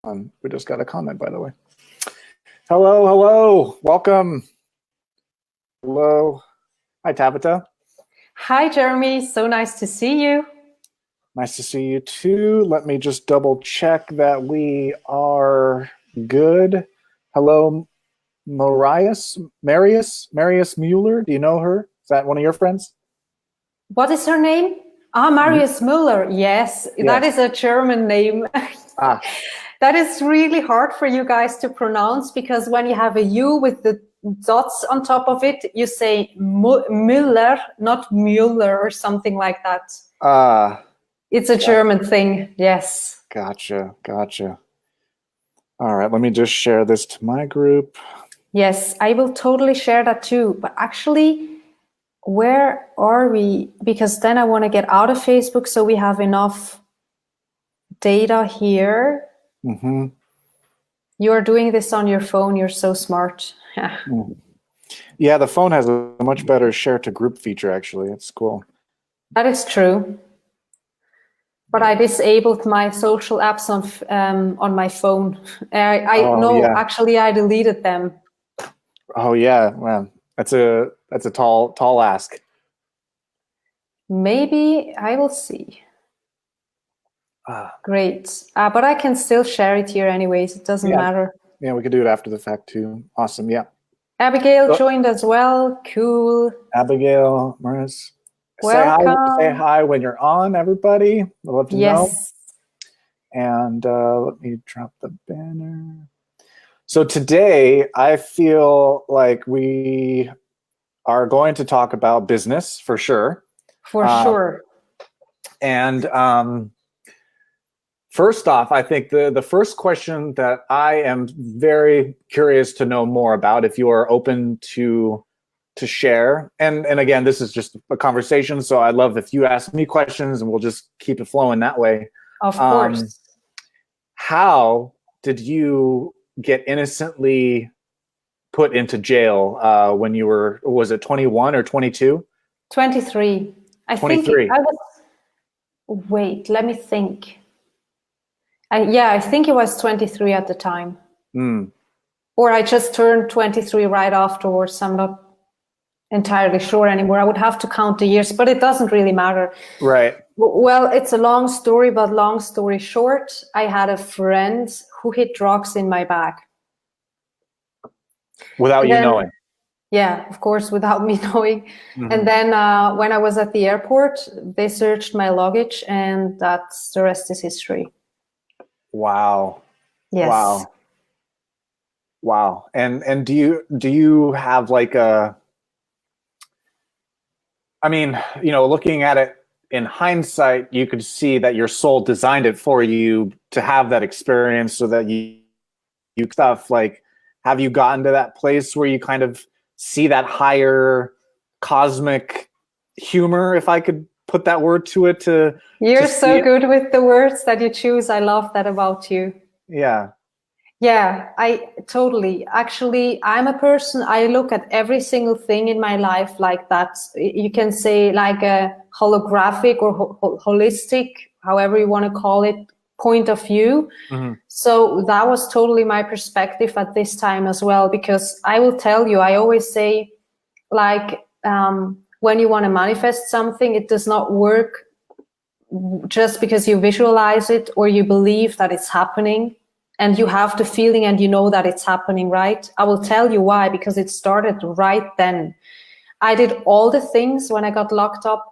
We just got a comment, by the way. Hello, hello, welcome. Hello. Hi, Tabitha. Hi, Jeremy. So nice to see you. Nice to see you too. Let me just double check that we are good. Hello, Marius Mueller. Do you know her? Is that one of your friends? What is her name? Marius Müller. Yes, that is a German name. That is really hard for you guys to pronounce because when you have a U with the dots on top of it, you say Müller, not Müller or something like that. It's a German thing, yes. Gotcha. All right, let me just share this to my group. Yes, I will totally share that too. But actually, where are we? Because then I want to get out of Facebook so we have enough data here. Mm-hmm. You are doing this on your phone. You're so smart. Yeah, the phone has a much better share to group feature, actually. It's cool. That is true. But I disabled my social apps on my phone. Actually, I deleted them. Oh yeah, man, that's a tall ask. Maybe I will see. Great, but I can still share it here anyways. It doesn't matter. Yeah, we could do it after the fact too. Awesome, yeah. Abigail joined as well. Cool. Abigail, Maris. Welcome. Say hi when you're on, everybody. I'd love to know. And let me drop the banner. So today, I feel like we are going to talk about business for sure. For sure. And first off, I think the first question that I am very curious to know more about, if you are open to share, and again, this is just a conversation, so I'd love if you ask me questions and we'll just keep it flowing that way. Of course. How did you get innocently put into jail when you were, was it 21 or 22? 23. I 23. think I was, wait, let me think. I think it was 23 at the time. Or I just turned 23 right afterwards. I'm not entirely sure anymore. I would have to count the years, but it doesn't really matter. Right. Well, it's a long story, but long story short, I had a friend who hid drugs in my bag. Without you knowing? Yeah, of course, without me knowing. And then when I was at the airport, they searched my luggage, and that's the rest is history. Wow. Yes. Wow. And do you have like a, I mean, you know, looking at it in hindsight, you could see that your soul designed it for you to have that experience so that you stuff like, have you gotten to that place where you kind of see that higher cosmic humor, if I could put that word to it? You're so good with the words that you choose. I love that about you. Yeah, I totally. Actually, I'm a person, I look at every single thing in my life like that. You can say like a holographic or holistic, however you want to call it, point of view. So that was totally my perspective at this time as well, because I will tell you, I always say, like, when you want to manifest something, it does not work just because you visualize it or you believe that it's happening and you have the feeling and you know that it's happening, right? I will tell you why, because it started right then. I did all the things when I got locked up.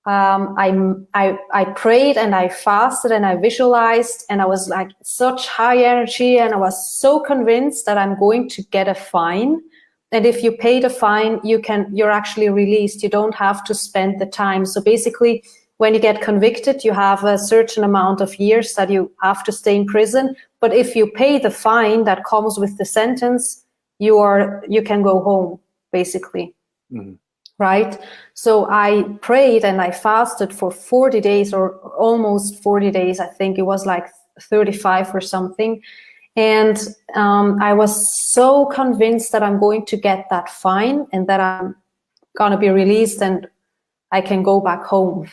I prayed and I fasted and I visualized, and I was like such high energy, and I was so convinced that I'm going to get a fine. And if you pay the fine, you're actually released. You don't have to spend the time. So basically, when you get convicted, you have a certain amount of years that you have to stay in prison. But if you pay the fine that comes with the sentence, you can go home, basically. Right? So I prayed and I fasted for 40 days or almost 40 days. I think it was like 35 or something. And I was so convinced that I'm going to get that fine and that I'm going to be released and I can go back home.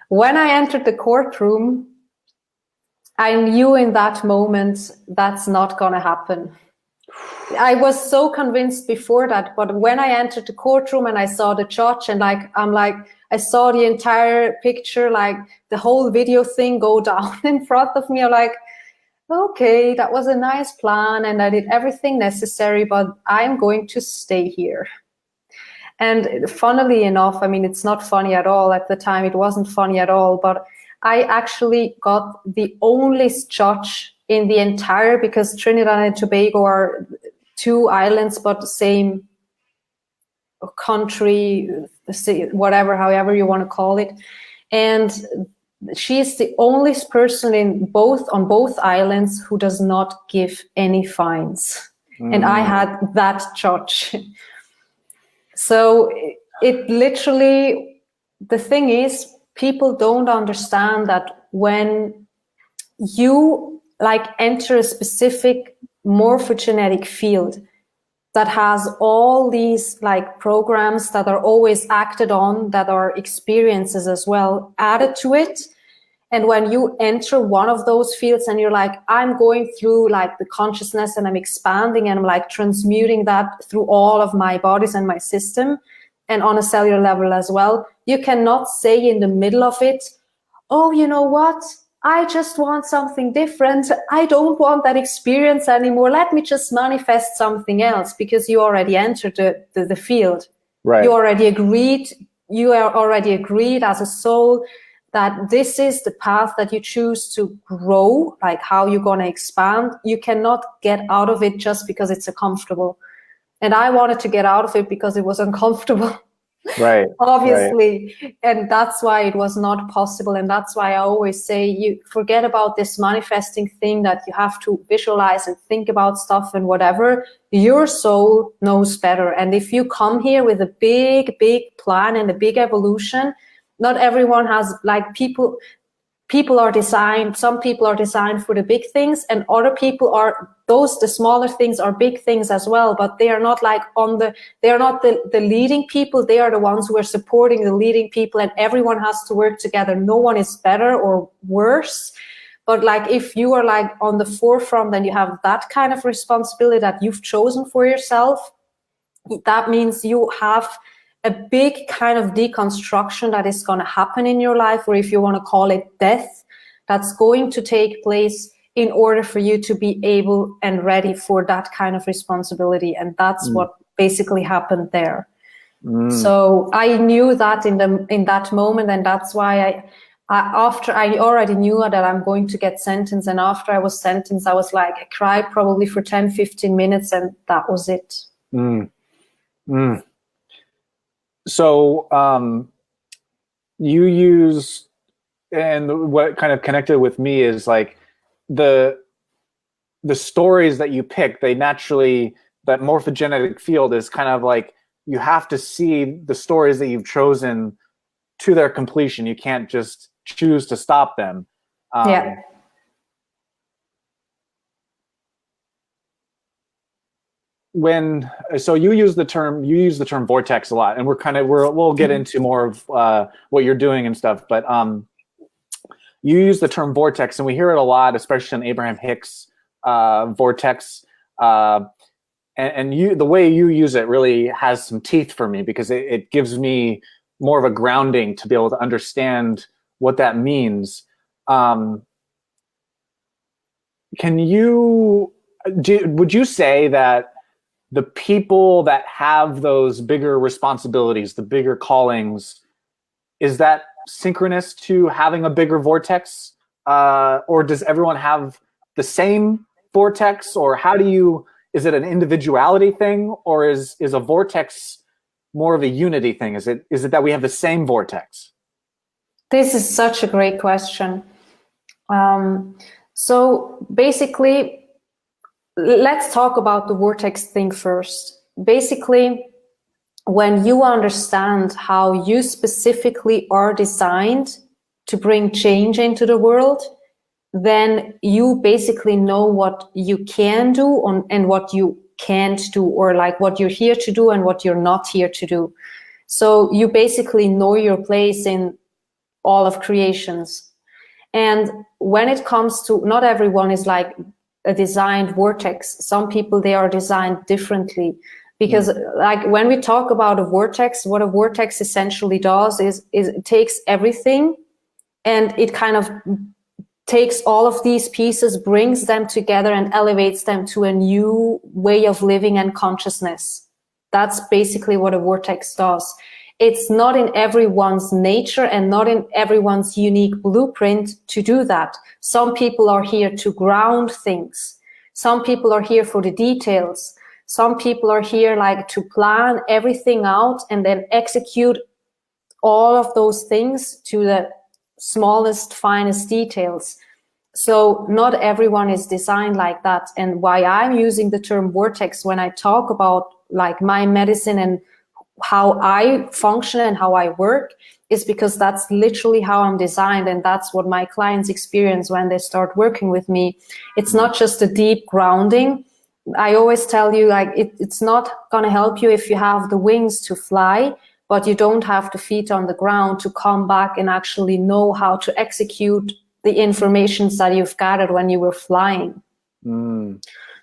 When I entered the courtroom, I knew in that moment that's not going to happen. I was so convinced before that, but when I entered the courtroom and I saw the judge, and I saw the entire picture, like the whole video thing go down in front of me, I'm like, okay, that was a nice plan and I did everything necessary, but I'm going to stay here. And funnily enough, I mean, it's not funny at all. At the time, it wasn't funny at all, but I actually got the only judge in the entire, because Trinidad and Tobago are 2 islands, but the same country, whatever, however you want to call it. And she's the only person on both islands who does not give any fines. And I had that judge. So it literally, the thing is, people don't understand that when you enter a specific morphogenetic field that has all these programs that are always acted on, that are experiences as well added to it. And when you enter one of those fields and you're like, I'm going through the consciousness and I'm expanding and I'm transmuting that through all of my bodies and my system and on a cellular level as well, you cannot say in the middle of it, oh, you know what? I just want something different. I don't want that experience anymore. Let me just manifest something else, because you already entered the field. Right. You are already agreed as a soul that this is the path that you choose to grow, how you're going to expand. You cannot get out of it just because it's comfortable. And I wanted to get out of it because it was uncomfortable. Right. Obviously. Right. And that's why it was not possible. And that's why I always say, you forget about this manifesting thing that you have to visualize and think about stuff and whatever. Your soul knows better. And if you come here with a big, big plan and a big evolution, not everyone has, people are designed, some people are designed for the big things, and other people are, the smaller things are big things as well, but they are not they are not the leading people. They are the ones who are supporting the leading people, and everyone has to work together. No one is better or worse. But if you are on the forefront and you have that kind of responsibility that you've chosen for yourself, that means you have a big kind of deconstruction that is going to happen in your life, or if you want to call it death, that's going to take place in order for you to be able and ready for that kind of responsibility. And that's what basically happened there. So I knew that in that moment, and that's why after I already knew that I'm going to get sentenced, and after I was sentenced, I was I cried probably for 10-15 minutes, and that was it. So you use, and what kind of connected with me is the stories that you pick, they naturally, that morphogenetic field is kind of you have to see the stories that you've chosen to their completion. You can't just choose to stop them. Yeah. So you use the term vortex a lot, and we'll get into more of what you're doing and stuff, but you use the term vortex, and we hear it a lot, especially in Abraham Hicks vortex, and the way you use it really has some teeth for me, because it gives me more of a grounding to be able to understand what that means. Would you say that the people that have those bigger responsibilities, the bigger callings, is that synchronous to having a bigger vortex? Or does everyone have the same vortex? Or is it an individuality thing? Or is a vortex more of a unity thing? Is it that we have the same vortex? This is such a great question. So basically, let's talk about the vortex thing first. Basically, when you understand how you specifically are designed to bring change into the world, then you basically know what you can do and what you can't do, or what you're here to do and what you're not here to do. So you basically know your place in all of creations. And when it comes to, not everyone is like a designed vortex. Some people, they are designed differently. Because like when we talk about a vortex, what a vortex essentially does is it takes everything and it kind of takes all of these pieces, brings them together and elevates them to a new way of living and consciousness. That's basically what a vortex does. It's not in everyone's nature and not in everyone's unique blueprint to do that. Some people are here to ground things. Some people are here for the details. Some people are here like to plan everything out and then execute all of those things to the smallest, finest details. So not everyone is designed like that. And why I'm using the term vortex when I talk about like my medicine and how I function and how I work is because that's literally how I'm designed, and that's what my clients experience when they start working with me. It's not just a deep grounding. I always tell you, like, it's not going to help you if you have the wings to fly, but you don't have the feet on the ground to come back and actually know how to execute the information that you've gathered when you were flying.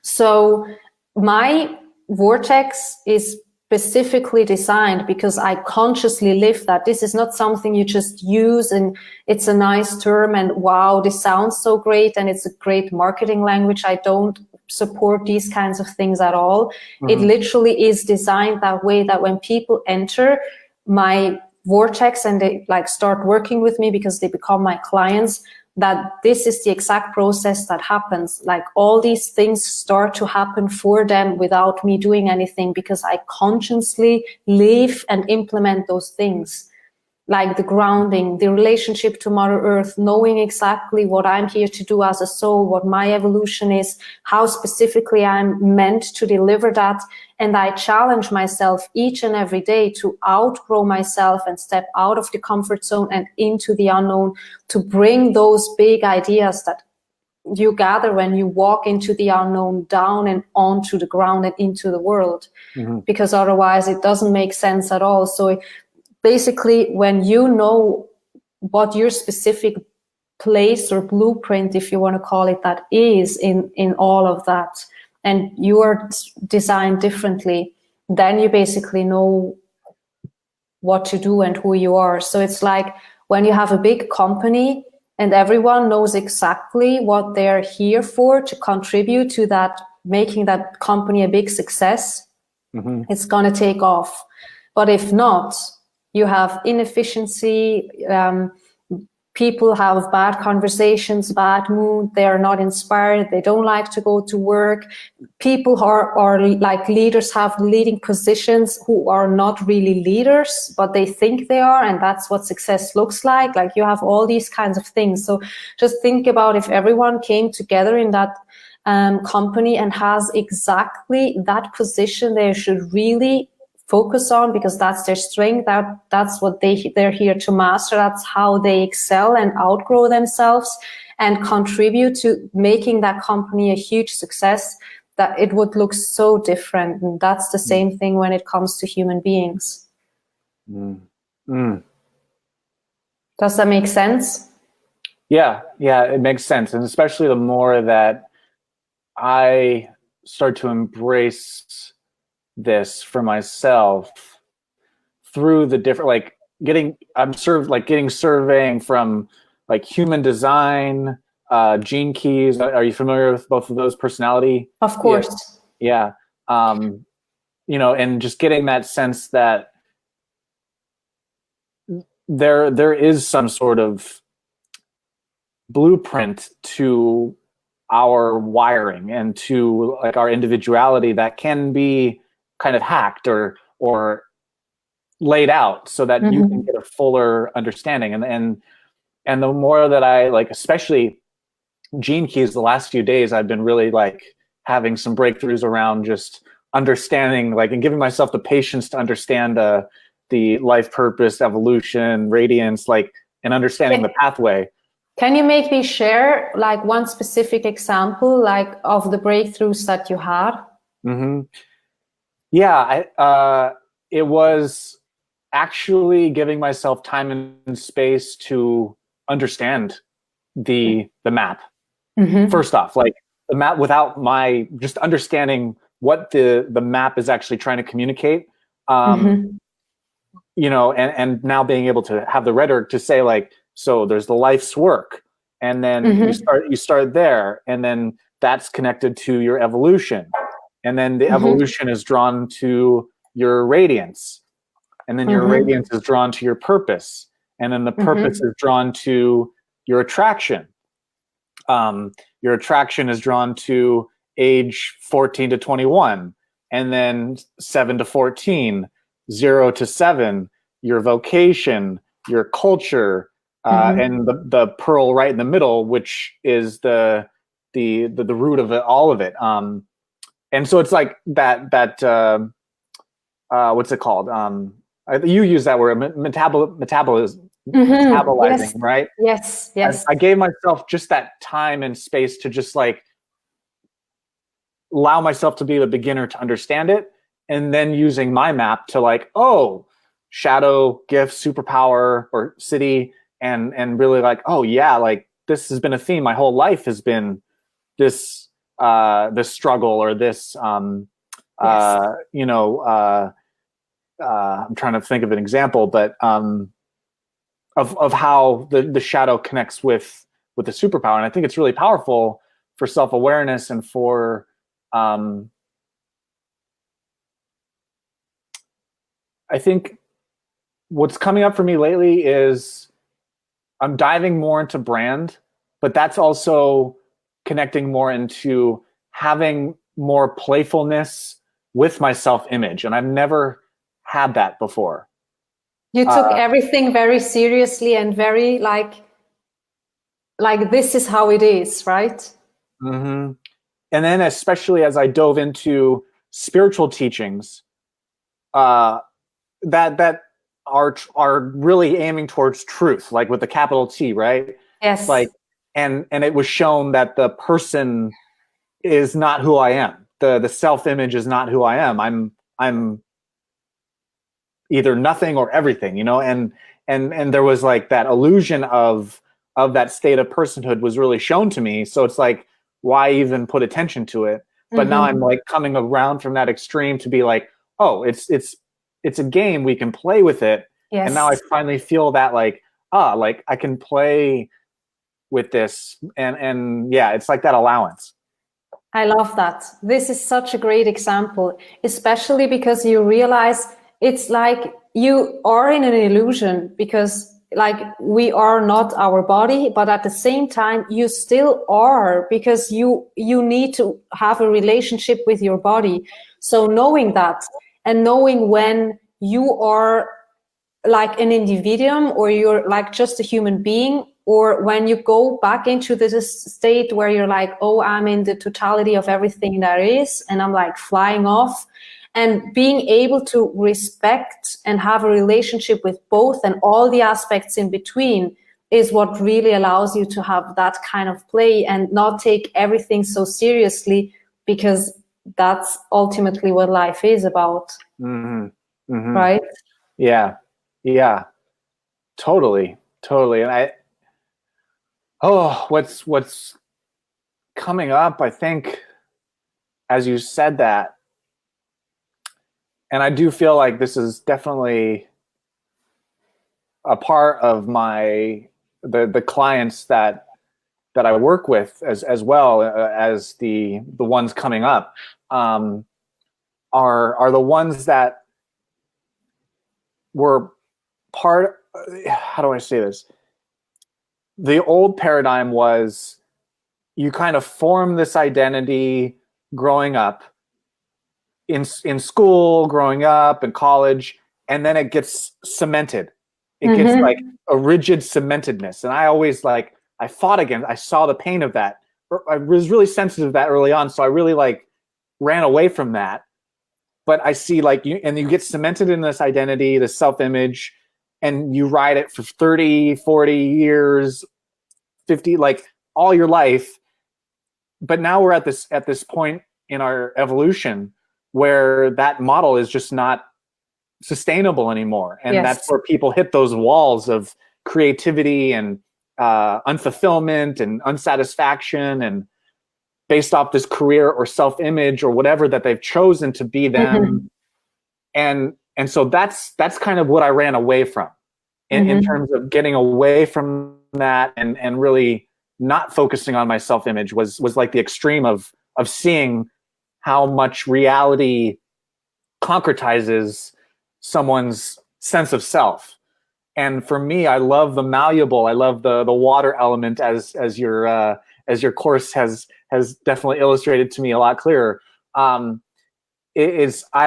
So my vortex is specifically designed because I consciously live that. This is not something you just use and it's a nice term and wow, this sounds so great and it's a great marketing language. I don't support these kinds of things at all. It literally is designed that way, that when people enter my vortex and they like start working with me because they become my clients, that this is the exact process that happens. Like all these things start to happen for them without me doing anything because I consciously live and implement those things. Like the grounding, the relationship to Mother Earth, knowing exactly what I'm here to do as a soul, what my evolution is, how specifically I'm meant to deliver that. And I challenge myself each and every day to outgrow myself and step out of the comfort zone and into the unknown, to bring those big ideas that you gather when you walk into the unknown down and onto the ground and into the world. Because otherwise it doesn't make sense at all. So basically, when you know what your specific place or blueprint, if you want to call it that, is in all of that, and you are designed differently, then you basically know what to do and who you are. So it's like when you have a big company and everyone knows exactly what they're here for, to contribute to that, making that company a big success, it's going to take off. But if not, you have inefficiency, people have bad conversations, bad mood, they are not inspired, they don't like to go to work. People are like leaders, have leading positions who are not really leaders, but they think they are, and that's what success looks like. Like you have all these kinds of things. So just think about if everyone came together in that company and has exactly that position they should really focus on, because that's their strength, that's what they're here to master, that's how they excel and outgrow themselves and contribute to making that company a huge success, that it would look so different. And that's the same thing when it comes to human beings. Does that make sense? Yeah, it makes sense. And especially the more that I start to embrace this for myself through the different, like getting surveying from like human design, Gene Keys. Are you familiar with both of those personality? Of course. Yeah. You know, and just getting that sense that there is some sort of blueprint to our wiring and to like our individuality that can be kind of hacked or laid out so that you can get a fuller understanding. And the more that I like, especially Gene Keys, the last few days, I've been really like having some breakthroughs around just understanding, like, and giving myself the patience to understand the life purpose, evolution, radiance, like, and understanding the pathway. Can you make me share like one specific example, like of the breakthroughs that you had? Yeah, it was actually giving myself time and space to understand the map. Mm-hmm. First off, like the map without my just understanding what the map is actually trying to communicate. You know, and now being able to have the rhetoric to say like, so there's the life's work, and then you start there, and then that's connected to your evolution, and then the evolution is drawn to your radiance, and then your radiance is drawn to your purpose, and then the purpose is drawn to your attraction. Your attraction is drawn to age 14 to 21, and then 7 to 14, 0 to 7, your vocation, your culture, and the pearl right in the middle, which is the root of it, all of it. And so it's like that what's it called? You use that word, metabolism, metabolizing, yes. right? Yes, yes. I gave myself just that time and space to just like allow myself to be the beginner to understand it, and then using my map to like, oh, shadow, gift, superpower, or city, and really like, oh yeah, like this has been a theme. My whole life has been this this struggle, or this you know, I'm trying to think of an example, but of how the shadow connects with the superpower. And I think it's really powerful for self-awareness and for I think what's coming up for me lately is I'm diving more into brand, but that's also connecting more into having more playfulness with my self-image. And I've never had that before. You took everything very seriously and very like this is how it is, right? Mm-hmm. And then especially as I dove into spiritual teachings, that are really aiming towards truth, like with the capital T, right? Yes. Like, and it was shown that the person is not who I am. The self-image is not who I am. I'm either nothing or everything, you know, and there was like that illusion of that state of personhood was really shown to me. So it's like, why even put attention to it? But now I'm like coming around from that extreme to be like, oh, it's a game, we can play with it. Yes. And now I finally feel that like I can play with this, and yeah, it's like that allowance. I love that. This is such a great example, especially because you realize it's like you are in an illusion, because like we are not our body, but at the same time you still are, because you need to have a relationship with your body. So knowing that, and knowing when you are like an individuum, or you're like just a human being, or when you go back into this state where you're like, oh, I'm in the totality of everything there is, and I'm like flying off, and being able to respect and have a relationship with both and all the aspects in between is what really allows you to have that kind of play and not take everything so seriously, because that's ultimately what life is about. Right? Yeah, totally. And what's coming up, I think, as you said that, and I do feel like this is definitely a part of the clients that I work with as well as the ones coming up, are the ones that were part. How do I say this? The old paradigm was you kind of form this identity growing up in school, growing up in college, and then it gets cemented. It gets like a rigid cementedness. And I always I fought against, I saw the pain of that. I was really sensitive to that early on. So I really ran away from that. But I see you get cemented in this identity, this self-image, and you ride it for 30, 40 years, 50, all your life. But now we're at this point in our evolution where that model is just not sustainable anymore. And that's where people hit those walls of creativity and unfulfillment and unsatisfaction, and based off this career or self-image or whatever that they've chosen to be them. And so that's kind of what I ran away from in terms of getting away from that and really not focusing on my self-image was like the extreme of seeing how much reality concretizes someone's sense of self. And for me, I love the malleable. I love the water element, as your course has definitely illustrated to me a lot clearer. I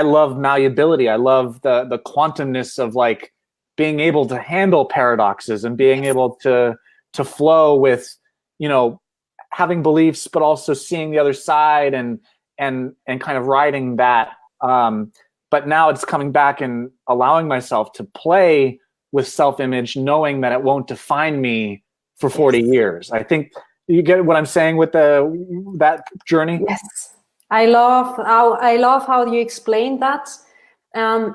love malleability. I love the quantumness of like being able to handle paradoxes and being able to flow with, having beliefs, but also seeing the other side and kind of riding that. But now it's coming back and allowing myself to play with self-image, knowing that it won't define me for 40 years. I think you get what I'm saying with that journey. Yes, I love how you explained that,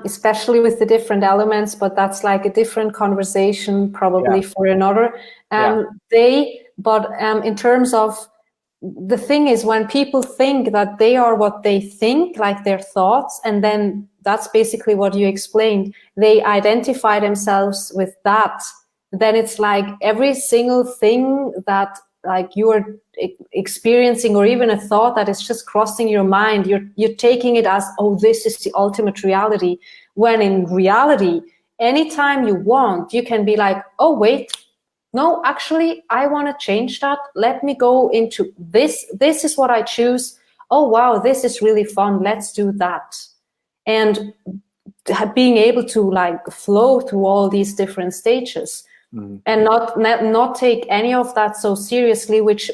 especially with the different elements. But that's like a different conversation, probably for another day. But in terms of the thing is, when people think that they are what they think, like their thoughts, and then that's basically what you explained, they identify themselves with that, then it's like every single thing that like you're experiencing, or even a thought that is just crossing your mind, you're taking it as, oh, this is the ultimate reality, when in reality, anytime you want, you can be like, oh wait, no, actually, I want to change that. Let me go into this. This is what I choose. Oh, wow, this is really fun. Let's do that. And being able to like flow through all these different stages and not take any of that so seriously, which,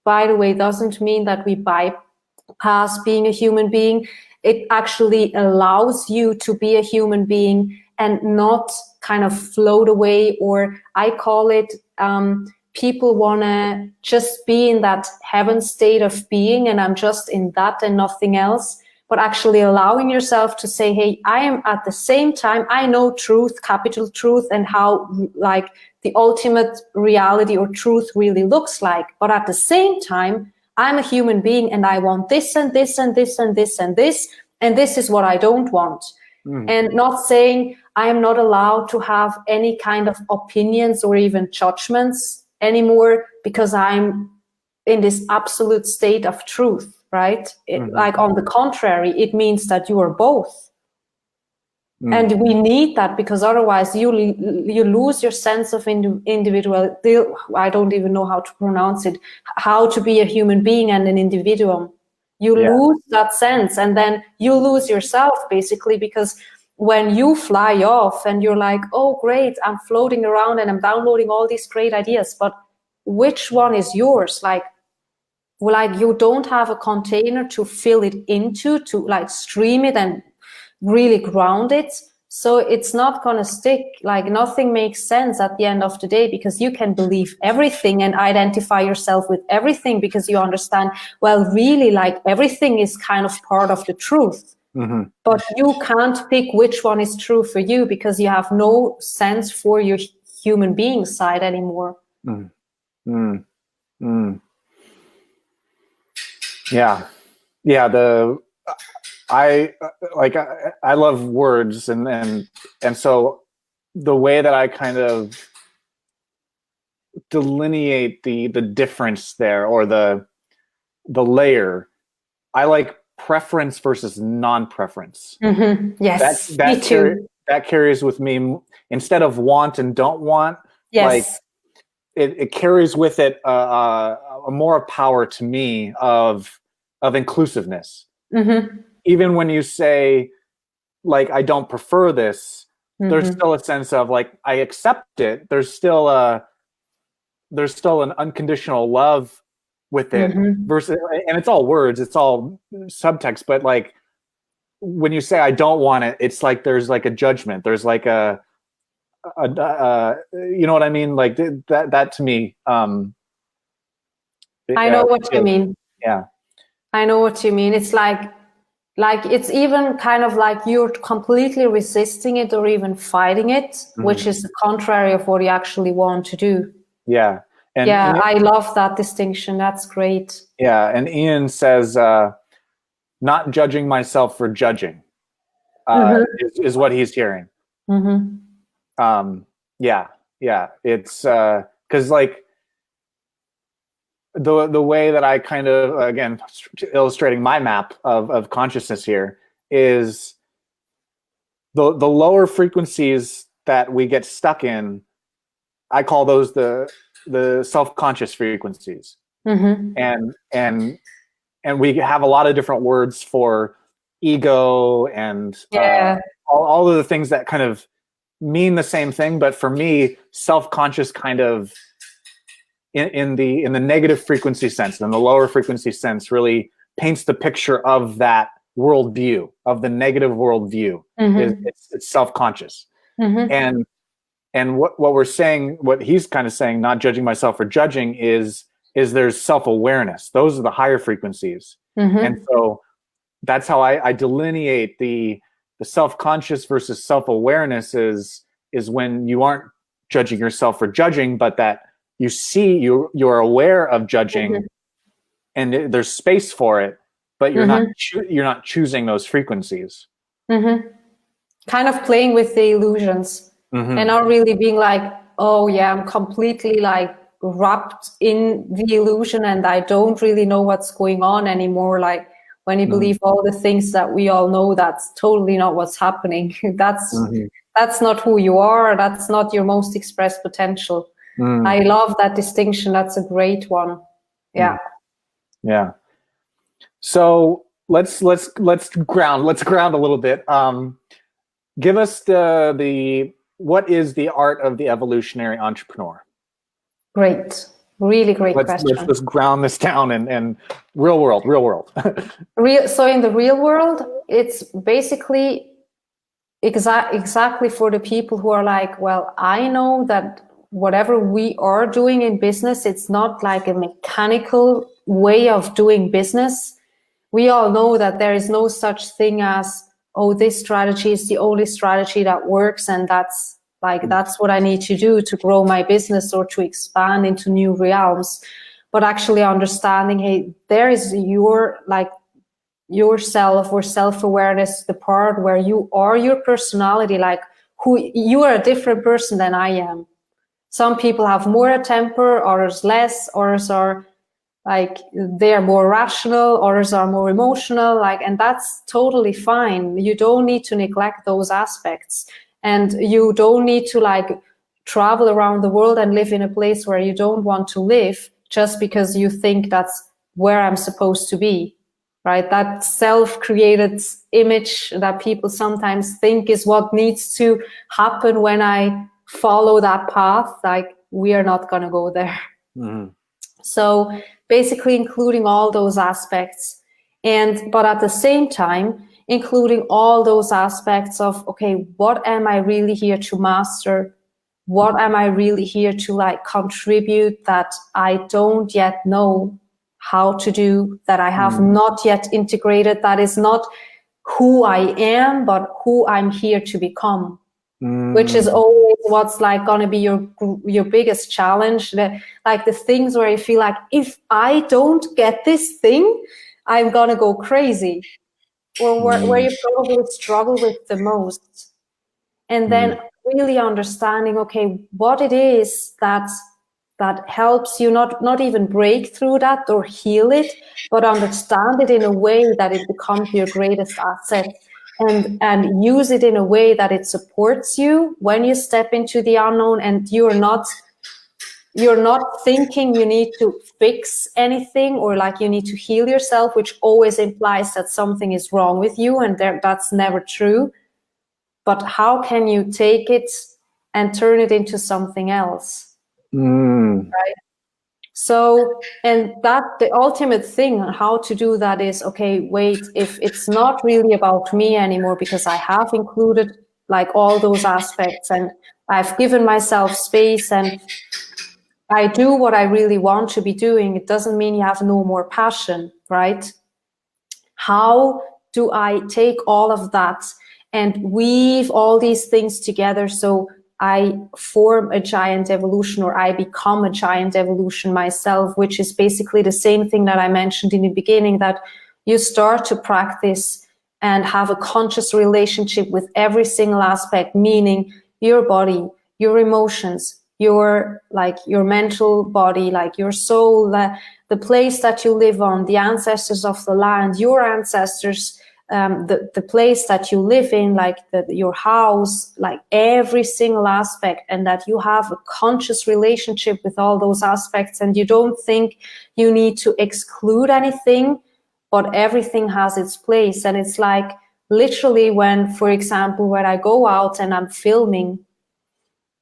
by the way, doesn't mean that we bypass being a human being. It actually allows you to be a human being and not kind of float away, or I call it, people want to just be in that heaven state of being, and I'm just in that and nothing else. But actually allowing yourself to say, hey, I am at the same time, I know truth, capital truth, and how like the ultimate reality or truth really looks like. But at the same time, I'm a human being and I want this and this and this and this and this, and this is what I don't want. And not saying I am not allowed to have any kind of opinions or even judgments anymore because I'm in this absolute state of truth, right? Like on the contrary, it means that you are both. And we need that, because otherwise you lose your sense of individual. I don't even know how to pronounce it. How to be a human being and an individual. You lose that sense, and then you lose yourself basically, because when you fly off and you're like, oh great, I'm floating around and I'm downloading all these great ideas, but which one is yours? Like you don't have a container to fill it into, to like stream it and really ground it. So it's not gonna stick. Like nothing makes sense at the end of the day, because you can believe everything and identify yourself with everything, because you understand, well, really, like everything is kind of part of the truth. But you can't pick which one is true for you, because you have no sense for your human being side anymore. Yeah. I love words, and so the way that I kind of delineate the difference there, or the layer, I like preference versus non-preference. Yes, me too. That carries with me, instead of want and don't want. Yes. Like it carries with it a more power to me of inclusiveness. Even when you say, like, I don't prefer this, there's still a sense of like, I accept it. There's still an unconditional love with it, versus, and it's all words, it's all subtext, but like when you say I don't want it, it's like there's like a judgment, there's like a you know what I mean? Like that to me, I know what you mean. Yeah, I know what you mean. It's like it's even kind of like you're completely resisting it or even fighting it, which is the contrary of what you actually want to do. Yeah. And yeah, Ian, I love that distinction. That's great. Yeah. And Ian says, not judging myself for judging is what he's hearing. Yeah. Yeah. It's because like the way that I kind of, again, illustrating my map of consciousness here is the lower frequencies that we get stuck in. I call those the self-conscious frequencies. And we have a lot of different words for ego and all of the things that kind of mean the same thing. But for me, self-conscious kind of in the negative frequency sense, in the lower frequency sense, really paints the picture of that worldview, of the negative worldview. It's self-conscious. And what we're saying, what he's kind of saying, not judging myself for judging, is there's self-awareness. Those are the higher frequencies. And so that's how I delineate the self-conscious versus self-awareness is when you aren't judging yourself for judging, but that you see you're aware of judging and there's space for it, but you're not choosing those frequencies. Kind of playing with the illusions and not really being like, oh yeah, I'm completely like wrapped in the illusion and I don't really know what's going on anymore. Like when you believe all the things that we all know, that's totally not what's happening. That's not who you are. That's not your most expressed potential. I love that distinction. That's a great one. Yeah. Yeah. So let's ground a little bit. Give us the what is the art of the evolutionary entrepreneur? Great. Really great question. Let's ground this down and real world. So in the real world, it's basically exactly for the people who are like, well, I know that whatever we are doing in business, it's not like a mechanical way of doing business. We all know that there is no such thing as, oh, this strategy is the only strategy that works, and that's what I need to do to grow my business or to expand into new realms. But actually understanding, hey, there is yourself or self-awareness, the part where you are your personality, like who you are a different person than I am. Some people have more temper, others less, others are like they are more rational, others are more emotional, and that's totally fine. You don't need to neglect those aspects, and you don't need to travel around the world and live in a place where you don't want to live just because you think that's where I'm supposed to be, right? That self-created image that people sometimes think is what needs to happen when I follow that path, we are not going to go there. So basically including all those aspects, but at the same time including all those aspects of, okay, what am I really here to master? What am I really here to contribute that I don't yet know how to do, that I have not yet integrated, that is not who I am, but who I'm here to become. Which is always what's going to be your biggest challenge. The things where you feel like, if I don't get this thing, I'm going to go crazy. Or where you probably struggle with the most. And then really understanding, okay, what it is that helps you not even break through that or heal it, but understand it in a way that it becomes your greatest asset. And use it in a way that it supports you when you step into the unknown, and you're not thinking you need to fix anything or you need to heal yourself, which always implies that something is wrong with you, and that's never true. But how can you take it and turn it into something else? Right? So, and that the ultimate thing on how to do that is, okay, wait, if it's not really about me anymore, because I have included all those aspects and I've given myself space and I do what I really want to be doing, it doesn't mean you have no more passion, right? How do I take all of that and weave all these things together so I form a giant evolution, or I become a giant evolution myself, which is basically the same thing that I mentioned in the beginning, that you start to practice and have a conscious relationship with every single aspect, meaning your body, your emotions, your mental body, like your soul, the place that you live on, the ancestors of the land, your ancestors, the place that you live in, like your house, like every single aspect, and that you have a conscious relationship with all those aspects, and you don't think you need to exclude anything, but everything has its place. And it's like literally when, for example, when I go out and I'm filming,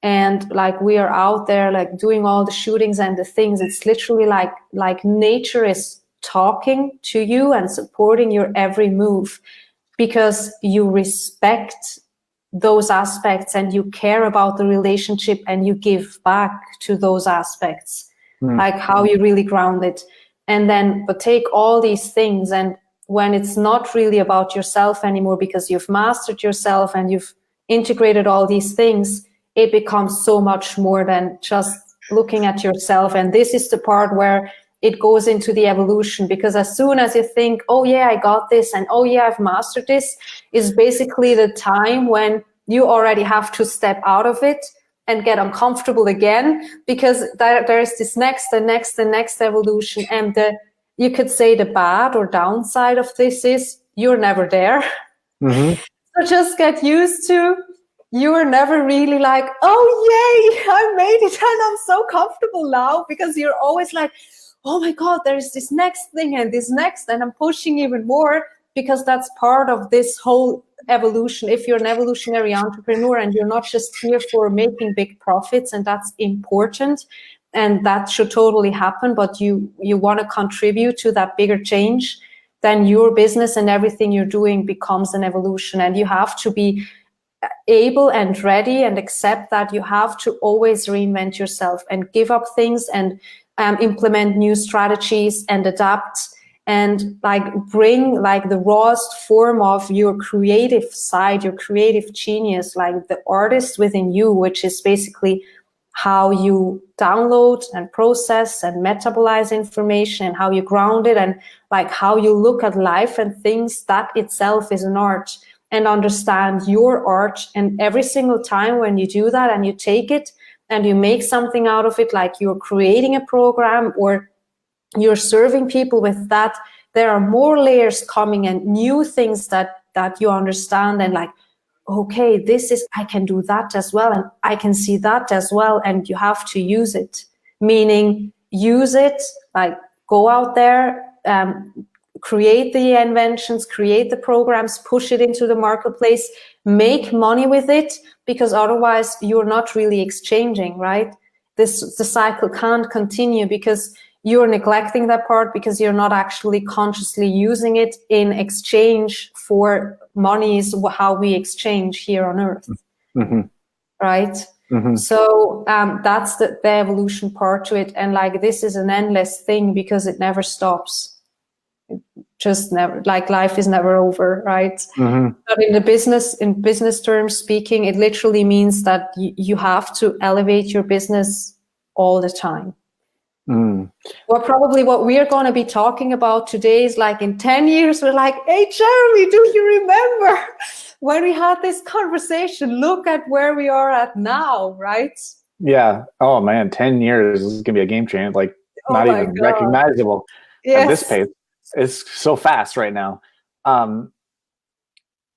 and like we are out there like doing all the shootings and the things, it's literally like nature is talking to you and supporting your every move, because you respect those aspects and you care about the relationship and you give back to those aspects, like how you really ground it. And then, but take all these things, and when it's not really about yourself anymore, because you've mastered yourself and you've integrated all these things, it becomes so much more than just looking at yourself. And this is the part where it goes into the evolution, because as soon as you think, oh yeah, I got this, and oh yeah, I've mastered this, is basically the time when you already have to step out of it and get uncomfortable again, because there's this next evolution. And you could say the bad or downside of this is you're never there. Mm-hmm. So just get used to, you're never really like, oh yay, I made it and I'm so comfortable now, because you're always like, oh my God, there's this next thing and this next, and I'm pushing even more, because that's part of this whole evolution. If you're an evolutionary entrepreneur and you're not just here for making big profits, and that's important and that should totally happen, but you want to contribute to that bigger change, then your business and everything you're doing becomes an evolution. And you have to be able and ready and accept that you have to always reinvent yourself and give up things and implement new strategies and adapt, and like bring like the rawest form of your creative side, your creative genius, like the artist within you, which is basically how you download and process and metabolize information, and how you ground it, and like how you look at life and things. That itself is an art. And understand your art, and every single time when you do that and you take it and you make something out of it, like you're creating a program or you're serving people with that, there are more layers coming and new things that you understand, and like, okay, this is, I can do that as well, and I can see that as well, and you have to use it. Meaning use it, like go out there, create the inventions, create the programs, push it into the marketplace, make money with it, because otherwise you're not really exchanging, right? The cycle can't continue, because you're neglecting that part, because you're not actually consciously using it in exchange for money, is how we exchange here on Earth, right? Mm-hmm. So that's the evolution part to it. And like, this is an endless thing, because it never stops. Just never, like life is never over, right? Mm-hmm. But in business terms speaking, it literally means that you have to elevate your business all the time. Well, probably what we are going to be talking about today is like in 10 years, we're like, hey, Jeremy, do you remember when we had this conversation? Look at where we are at now, right? Yeah. Oh man, 10 years is going to be a game changer. Like not even recognizable at this pace. It's so fast right now. I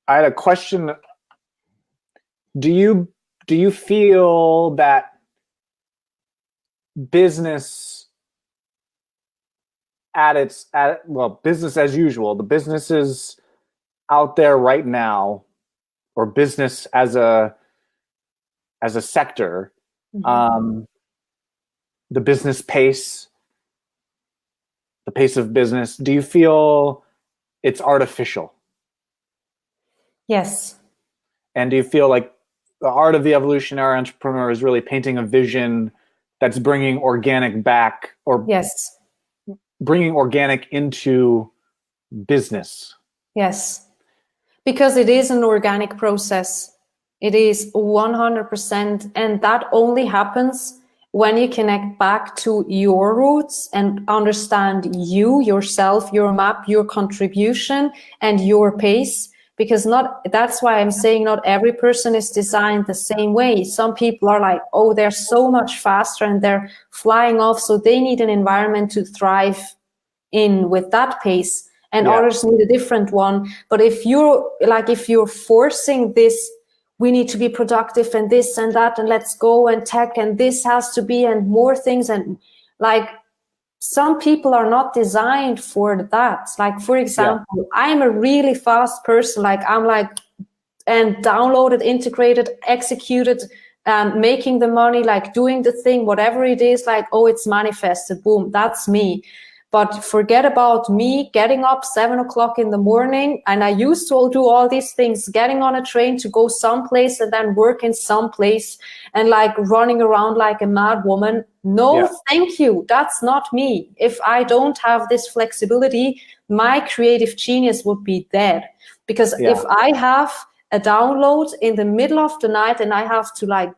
had a question. Do you feel that business business as usual, the businesses out there right now, or business as a sector, the business pace, the pace of business, do you feel it's artificial? Yes. And do you feel like the art of the evolutionary entrepreneur is really painting a vision that's bringing organic back, or yes, bringing organic into business? Yes, because it is an organic process. It is 100%. And that only happens when you connect back to your roots and understand you, yourself, your map, your contribution, and your pace. Because that's why I'm saying not every person is designed the same way. Some people are like, oh, they're so much faster and they're flying off. So they need an environment to thrive in with that pace. And others need a different one. But if you're forcing this, we need to be productive and this and that, and let's go and tech and this has to be and more things. And like, some people are not designed for that. Like, for example, I'm a really fast person. Like, I'm like, and downloaded, integrated, executed, making the money, like doing the thing, whatever it is, like, oh, it's manifested, boom, that's me. But forget about me getting up 7 o'clock in the morning. And I used to do all these things, getting on a train to go someplace and then work in someplace and like running around like a mad woman. No, thank you. That's not me. If I don't have this flexibility, my creative genius would be dead. Because if I have a download in the middle of the night and I have to like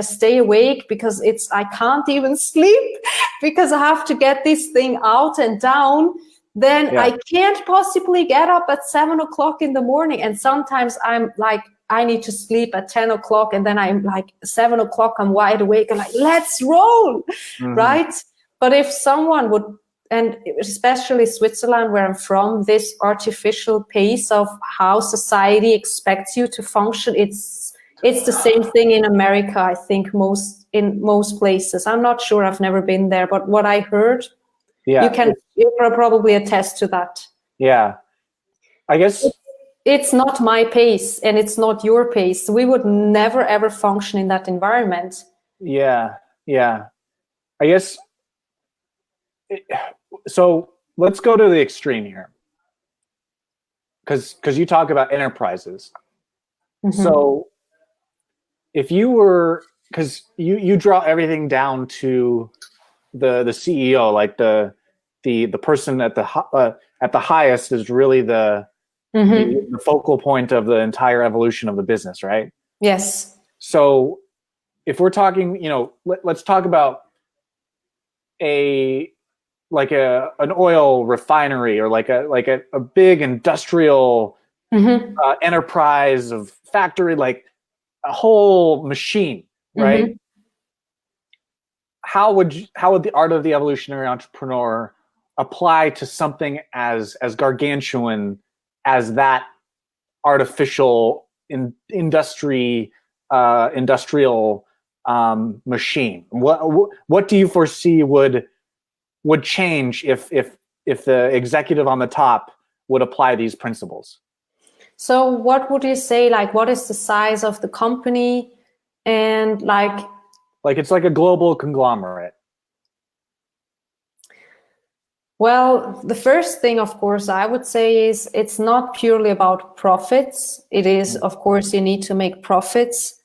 stay awake because I can't even sleep because I have to get this thing out and down, then I can't possibly get up at 7 o'clock in the morning. And sometimes I'm like, I need to sleep at 10 o'clock and then I'm like 7 o'clock, I'm wide awake and like, let's roll, right? But if someone would, and especially Switzerland, where I'm from, this artificial pace of how society expects you to function, it's the same thing in America, I think, in most places. I'm not sure, I've never been there, but what I heard, you can probably attest to that. Yeah, I guess it's not my pace and it's not your pace. We would never ever function in that environment. Yeah. I guess, so let's go to the extreme here. Because you talk about enterprises. So if you were, because you draw everything down to the CEO, like the person at the highest is really the focal point of the entire evolution of the business, right? Yes. So if we're talking, let's talk about an oil refinery or like a big industrial enterprise of factory, like a whole machine, right? How would the art of the evolutionary entrepreneur apply to something as gargantuan as that artificial industrial machine? What do you foresee would change if the executive on the top would apply these principles? So what would you say, like, what is the size of the company? And like it's like a global conglomerate. Well, the first thing, of course, I would say is it's not purely about profits. It is, of course, you need to make profits,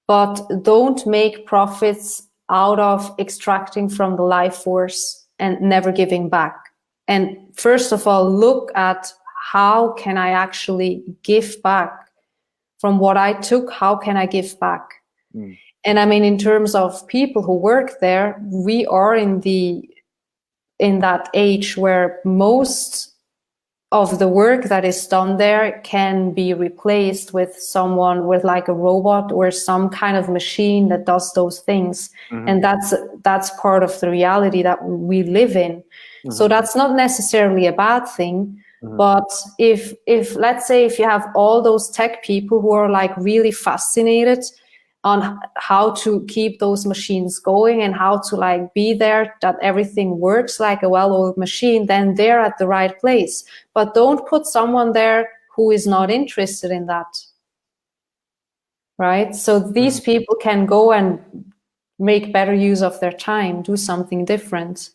but don't make profits out of extracting from the life force and never giving back. And first of all, look at how can I actually give back from what I took? How can I give back? And I mean, in terms of people who work there, we are in that age where most of the work that is done there can be replaced with someone with like a robot or some kind of machine that does those things. And that's part of the reality that we live in. So that's not necessarily a bad thing. But if let's say if you have all those tech people who are like really fascinated on how to keep those machines going and how to like be there, that everything works like a well-oiled machine, then they're at the right place. But don't put someone there who is not interested in that, right? So these people can go and make better use of their time, do something different.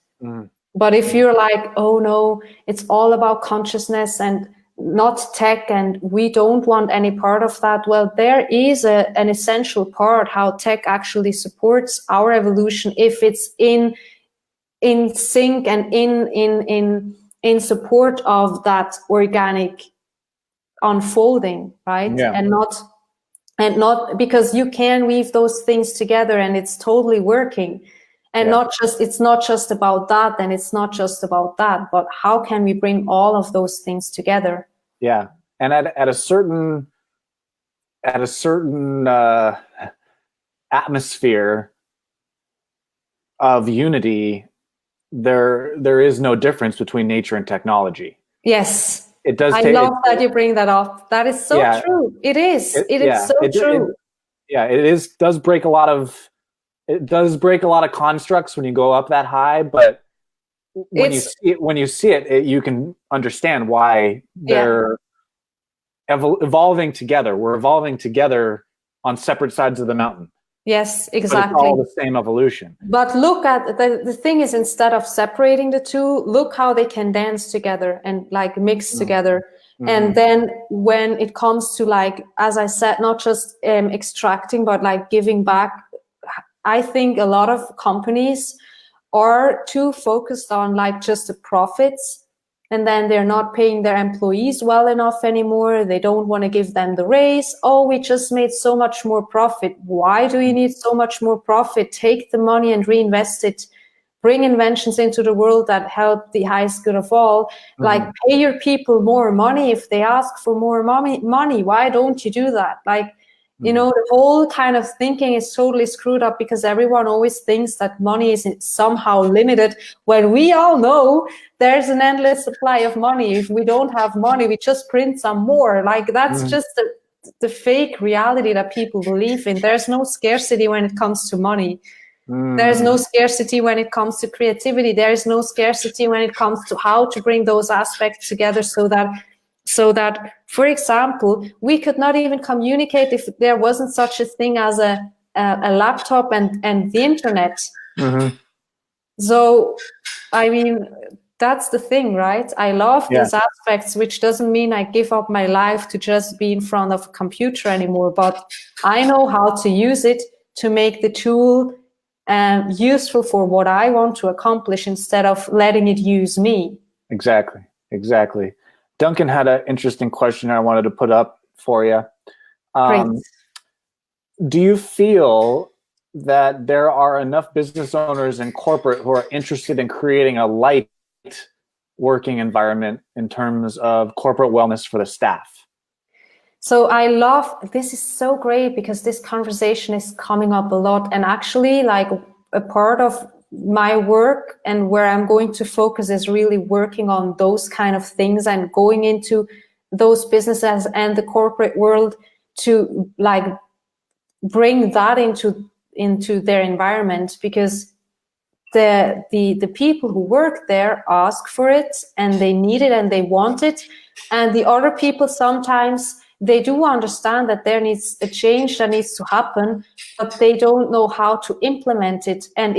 But if you're like, oh no, it's all about consciousness and not tech, and we don't want any part of that. Well, there is an essential part how tech actually supports our evolution if it's in sync and in support of that organic unfolding, right? and not because you can weave those things together and it's totally working. And it's not just about that, and it's not just about that, but how can we bring all of those things together? Yeah. And at a certain atmosphere of unity, there is no difference between nature and technology. Yes. It does. I love that you bring that up. That is so true. It is. It is so true. It does break a lot of constructs when you go up that high, but when you see it, you can understand why they're evolving together. We're evolving together on separate sides of the mountain. Yes, exactly. But it's all the same evolution. But look at the thing is, instead of separating the two, look how they can dance together and like mix together. Mm-hmm. And then when it comes to, like, as I said, not just extracting, but like giving back, I think a lot of companies are too focused on like just the profits. And then they're not paying their employees well enough anymore. They don't want to give them the raise. Oh, we just made so much more profit. Why do you need so much more profit? Take the money and reinvest it. Bring inventions into the world that help the highest good of all. Mm-hmm. Like, pay your people more money if they ask for more money. Why don't you do that? Like, you know, the whole kind of thinking is totally screwed up because everyone always thinks that money is somehow limited, when we all know there's an endless supply of money. If we don't have money, we just print some more. Like, that's just the fake reality that people believe in. There's no scarcity when it comes to money. There's no scarcity when it comes to creativity. There is no scarcity when it comes to how to bring those aspects together so that, for example, we could not even communicate if there wasn't such a thing as a laptop and the internet. Mm-hmm. So, I mean, that's the thing, right? I love these aspects, which doesn't mean I give up my life to just be in front of a computer anymore, but I know how to use it to make the tool useful for what I want to accomplish instead of letting it use me. Exactly. Duncan had an interesting question I wanted to put up for you. Great. Do you feel that there are enough business owners and corporate who are interested in creating a light working environment in terms of corporate wellness for the staff? So this is so great because this conversation is coming up a lot, and actually, like, a part of my work and where I'm going to focus is really working on those kind of things and going into those businesses and the corporate world to, like, bring that into their environment, because the people who work there ask for it and they need it and they want it, and the other people sometimes they do understand that there needs a change that needs to happen, but they don't know how to implement it. And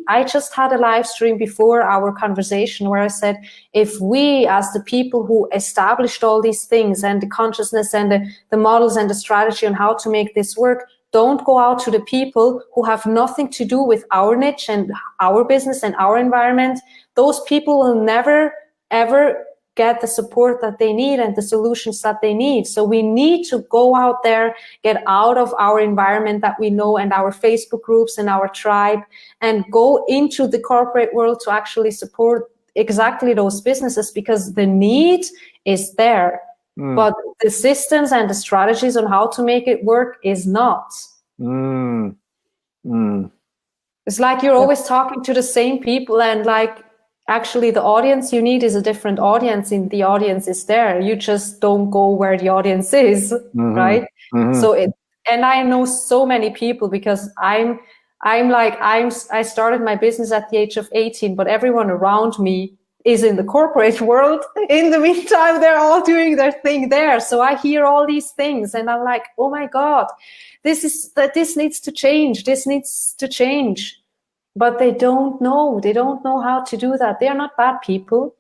I just had a live stream before our conversation where I said, if we, as the people who established all these things and the consciousness and the models and the strategy on how to make this work, don't go out to the people who have nothing to do with our niche and our business and our environment, those people will never, ever get the support that they need and the solutions that they need. So we need to go out there, get out of our environment that we know and our Facebook groups and our tribe, and go into the corporate world to actually support exactly those businesses, because the need is there. But the systems and the strategies on how to make it work is not. It's like you're always talking to the same people, and like, actually the audience you need is a different audience, and the audience is there. You just don't go where the audience is, right? So and I know so many people, because I started my business at the age of 18, but everyone around me is in the corporate world. In the meantime, they're all doing their thing there. So I hear all these things and I'm like, oh my God, this needs to change. This needs to change. But they don't know. They don't know how to do that. They're not bad people.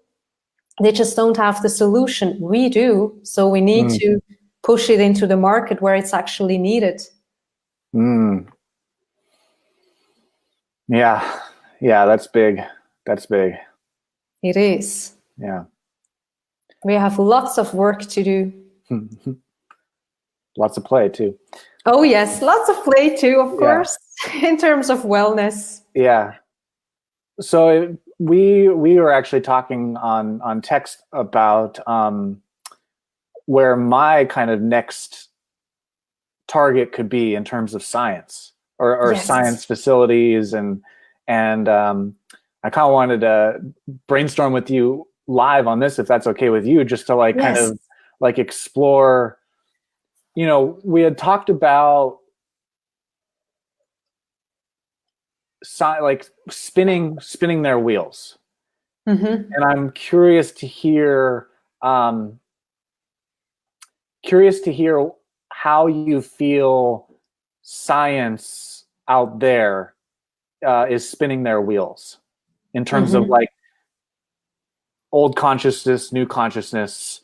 They just don't have the solution. We do. So we need to push it into the market where it's actually needed. Yeah, that's big. That's big. It is. Yeah. We have lots of work to do. Lots of play too. Oh yes, lots of play too, of course, in terms of wellness. Yeah. So we were actually talking on text about where my kind of next target could be in terms of science or science facilities, and I kind of wanted to brainstorm with you live on this, if that's okay with you, just to like kind of like explore. You know, we had talked about like spinning their wheels, and I'm curious to hear how you feel science out there is spinning their wheels in terms of like old consciousness, new consciousness,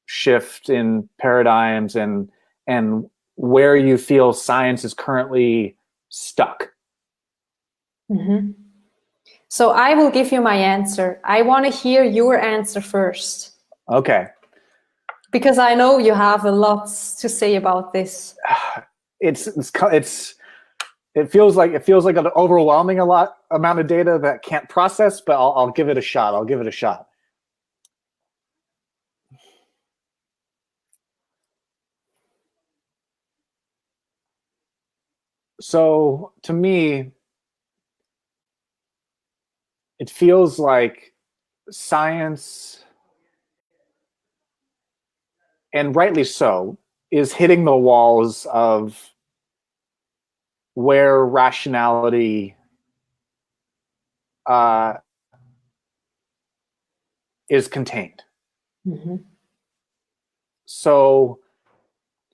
shift in paradigms, and where you feel science is currently stuck. So I will give you my answer. I want to hear your answer first. Okay. Because I know you have a lot to say about this. It feels like an overwhelming amount of data that can't process, but I'll give it a shot. So to me, it feels like science, and rightly so, is hitting the walls of where rationality is contained. So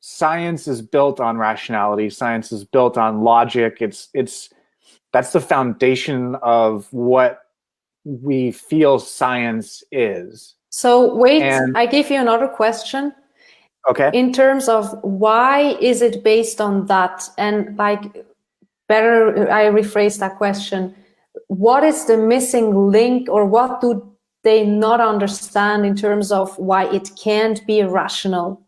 science is built on rationality. Science is built on logic. That's the foundation of what we feel science is. So wait, I give you another question. Okay. In terms of why is it based on that? And like, better I rephrase that question. What is the missing link, or what do they not understand in terms of why it can't be rational?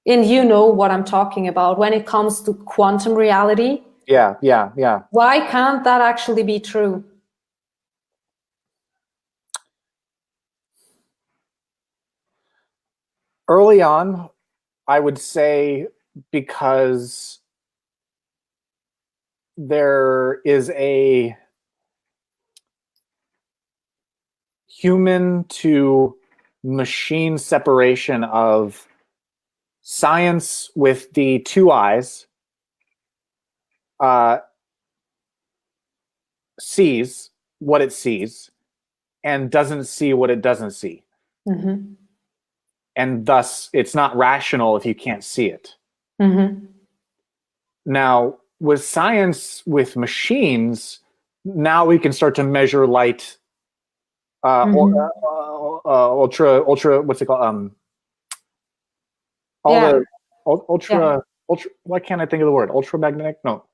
And you know what I'm talking about when it comes to quantum reality. Yeah. Why can't that actually be true? Early on, I would say because there is a human to machine separation of science with the two eyes sees what it sees and doesn't see what it doesn't see. And thus it's not rational if you can't see it. Now, with science with machines, now we can start to measure light, ultra, what's it called? Ultra, why can't I think of the word? Ultramagnetic? No.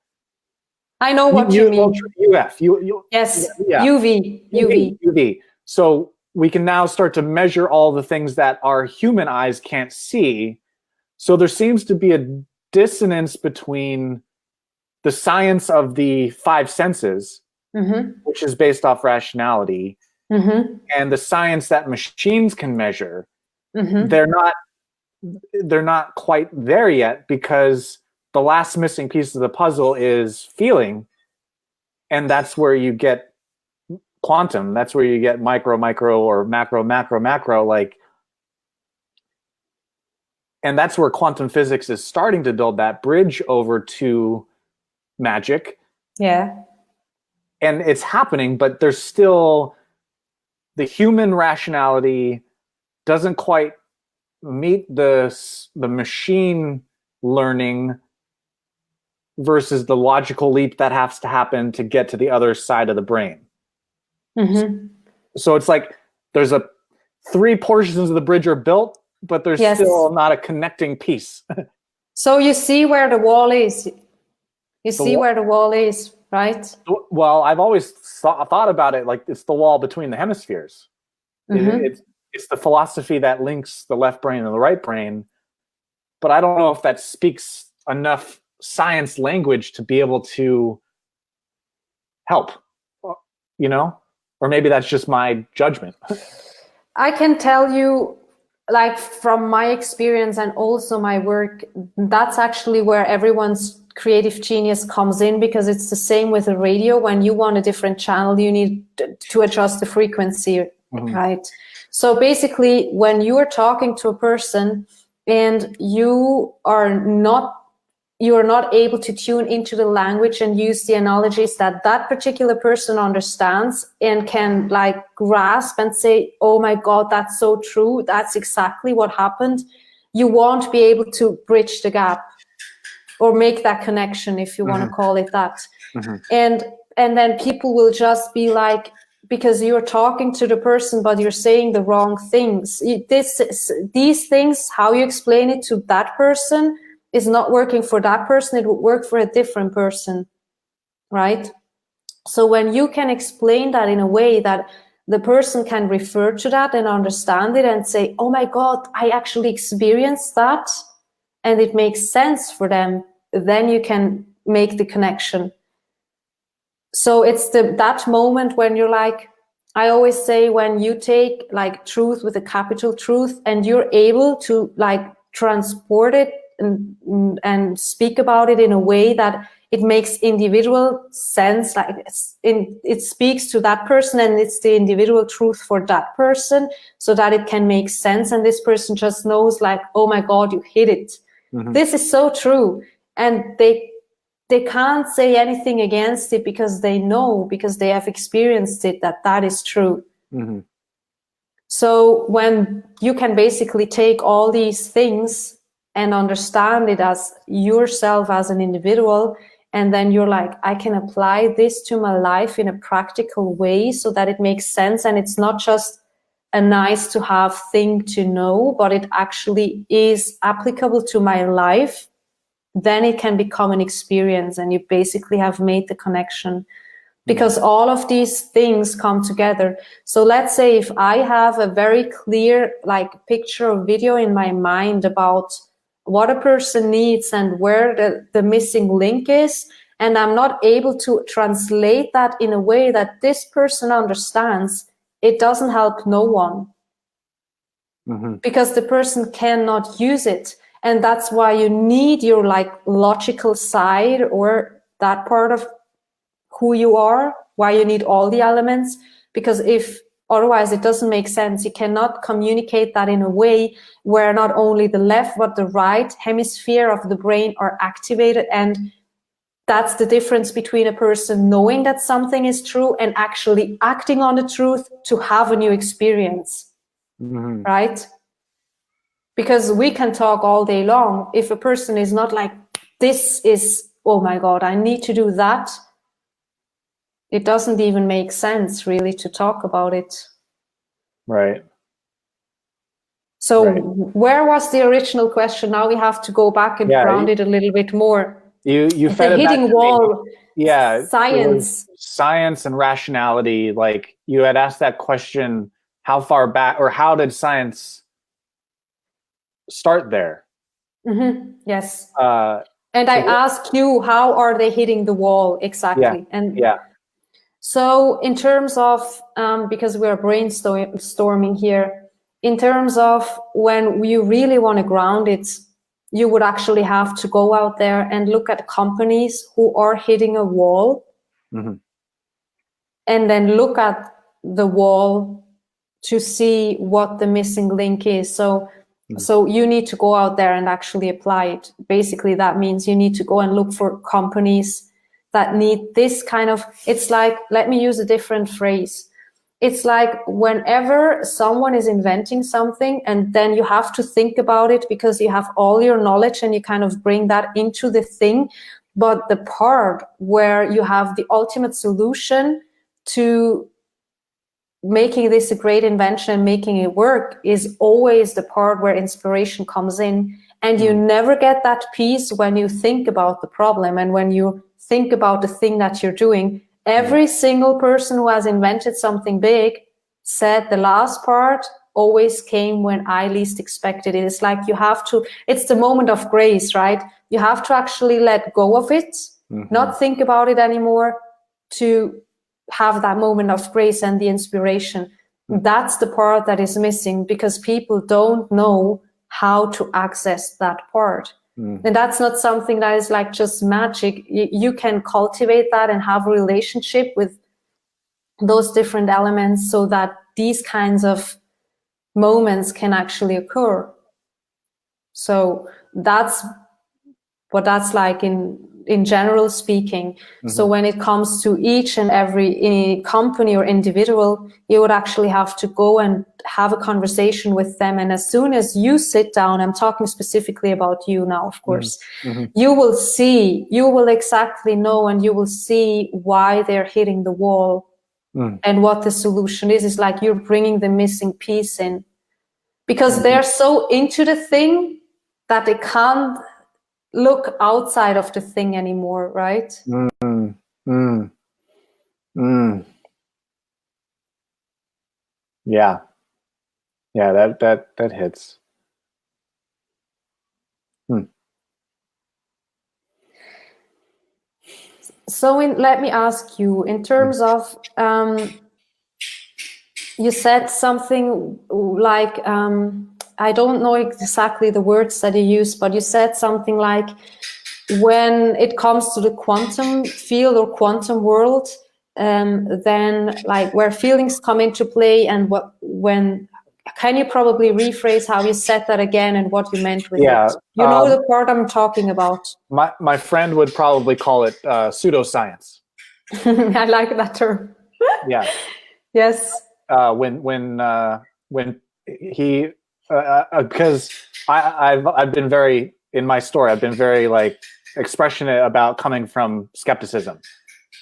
I know what you mean. Yes. UV. So we can now start to measure all the things that our human eyes can't see. So there seems to be a dissonance between the science of the five senses, which is based off rationality, and the science that machines can measure. They're not quite there yet, because the last missing piece of the puzzle is feeling, and that's where you get quantum. That's where you get micro or macro, like, and that's where quantum physics is starting to build that bridge over to magic. Yeah. And it's happening, but there's still the human rationality doesn't quite meet the machine learning versus the logical leap that has to happen to get to the other side of the brain. So it's like there's three portions of the bridge are built, but there's still not a connecting piece. So you see where the wall is. Where the wall is, right? Well, I've always thought about it like it's the wall between the hemispheres. It's the philosophy that links the left brain and the right brain. but I don't know if that speaks enough science language to be able to help, you know, or maybe that's just my judgment. I can tell you, like, from my experience and also my work, that's actually where everyone's creative genius comes in, because it's the same with the radio. When you want a different channel, you need to adjust the frequency, right? So basically, when you are talking to a person and you are not able to tune into the language and use the analogies that that particular person understands and can like grasp and say, oh my God, that's so true, that's exactly what happened, you won't be able to bridge the gap or make that connection, if you want to call it that. And then people will just be like, because you're talking to the person, but you're saying the wrong things. These things, how you explain it to that person is not working for that person. It would work for a different person, right? So when you can explain that in a way that the person can refer to that and understand it and say, oh my God, I actually experienced that, and it makes sense for them, then you can make the connection. So it's that moment when you're like, I always say, when you take like truth with a capital Truth and you're able to like transport it and speak about it in a way that it makes individual sense, like it speaks to that person and it's the individual truth for that person, so that it can make sense, and this person just knows like, oh my God, you hit it. This is so true. And they can't say anything against it, because they know, because they have experienced it, that is true. So when you can basically take all these things and understand it as yourself as an individual, and then you're like, I can apply this to my life in a practical way so that it makes sense, and it's not just a nice to have thing to know, but it actually is applicable to my life, then it can become an experience, and you basically have made the connection, because all of these things come together. So let's say if I have a very clear like picture or video in my mind about what a person needs and where the missing link is, and I'm not able to translate that in a way that this person understands, it doesn't help no one, because the person cannot use it. And that's why you need your like logical side, or that part of who you are, why you need all the elements, because if otherwise it doesn't make sense. You cannot communicate that in a way where not only the left but the right hemisphere of the brain are activated. And that's the difference between a person knowing that something is true and actually acting on the truth to have a new experience, right? Because we can talk all day long. If a person is not like, this is, oh my God, I need to do that, it doesn't even make sense really to talk about it. Right. So where was the original question? Now we have to go back and ground it a little bit more. You fed the hitting wall. Yeah. Science and rationality. Like you had asked that question, how far back, or how did science start there? Yes. And I asked you, how are they hitting the wall exactly? So in terms of, because we're brainstorming here, in terms of when you really want to ground it, you would actually have to go out there and look at companies who are hitting a wall, and then look at the wall to see what the missing link is. So you need to go out there and actually apply it. Basically, that means you need to go and look for companies that need this kind of, it's like, let me use a different phrase. It's like whenever someone is inventing something, and then you have to think about it because you have all your knowledge and you kind of bring that into the thing. But the part where you have the ultimate solution to making this a great invention and making it work is always the part where inspiration comes in. And you never get that piece when you think about the problem and when you think about the thing that you're doing. Every single person who has invented something big said the last part always came when I least expected it. It's like you have to, it's the moment of grace, right? You have to actually let go of it, not think about it anymore, to have that moment of grace and the inspiration. That's the part that is missing, because people don't know how to access that part. And that's not something that is like just magic. You can cultivate that and have a relationship with those different elements so that these kinds of moments can actually occur. So that's what that's like in general speaking. So when it comes to each and every company or individual, you would actually have to go and have a conversation with them. And as soon as you sit down, I'm talking specifically about you now, of course, you will exactly know, and you will see why they're hitting the wall and what the solution is. It's like you're bringing the missing piece in, because they're so into the thing that they can't look outside of the thing anymore, right? Yeah. Yeah, that hits. So let me ask you, in terms of, you said something like, I don't know exactly the words that you used, but you said something like, when it comes to the quantum field or quantum world, then like where feelings come into play, and can you probably rephrase how you said that again and what you meant with it? You know the part I'm talking about. My friend would probably call it pseudoscience. I like that term. Yeah. Yes. When he because I've been very, in my story, I've been very like expressionate about coming from skepticism,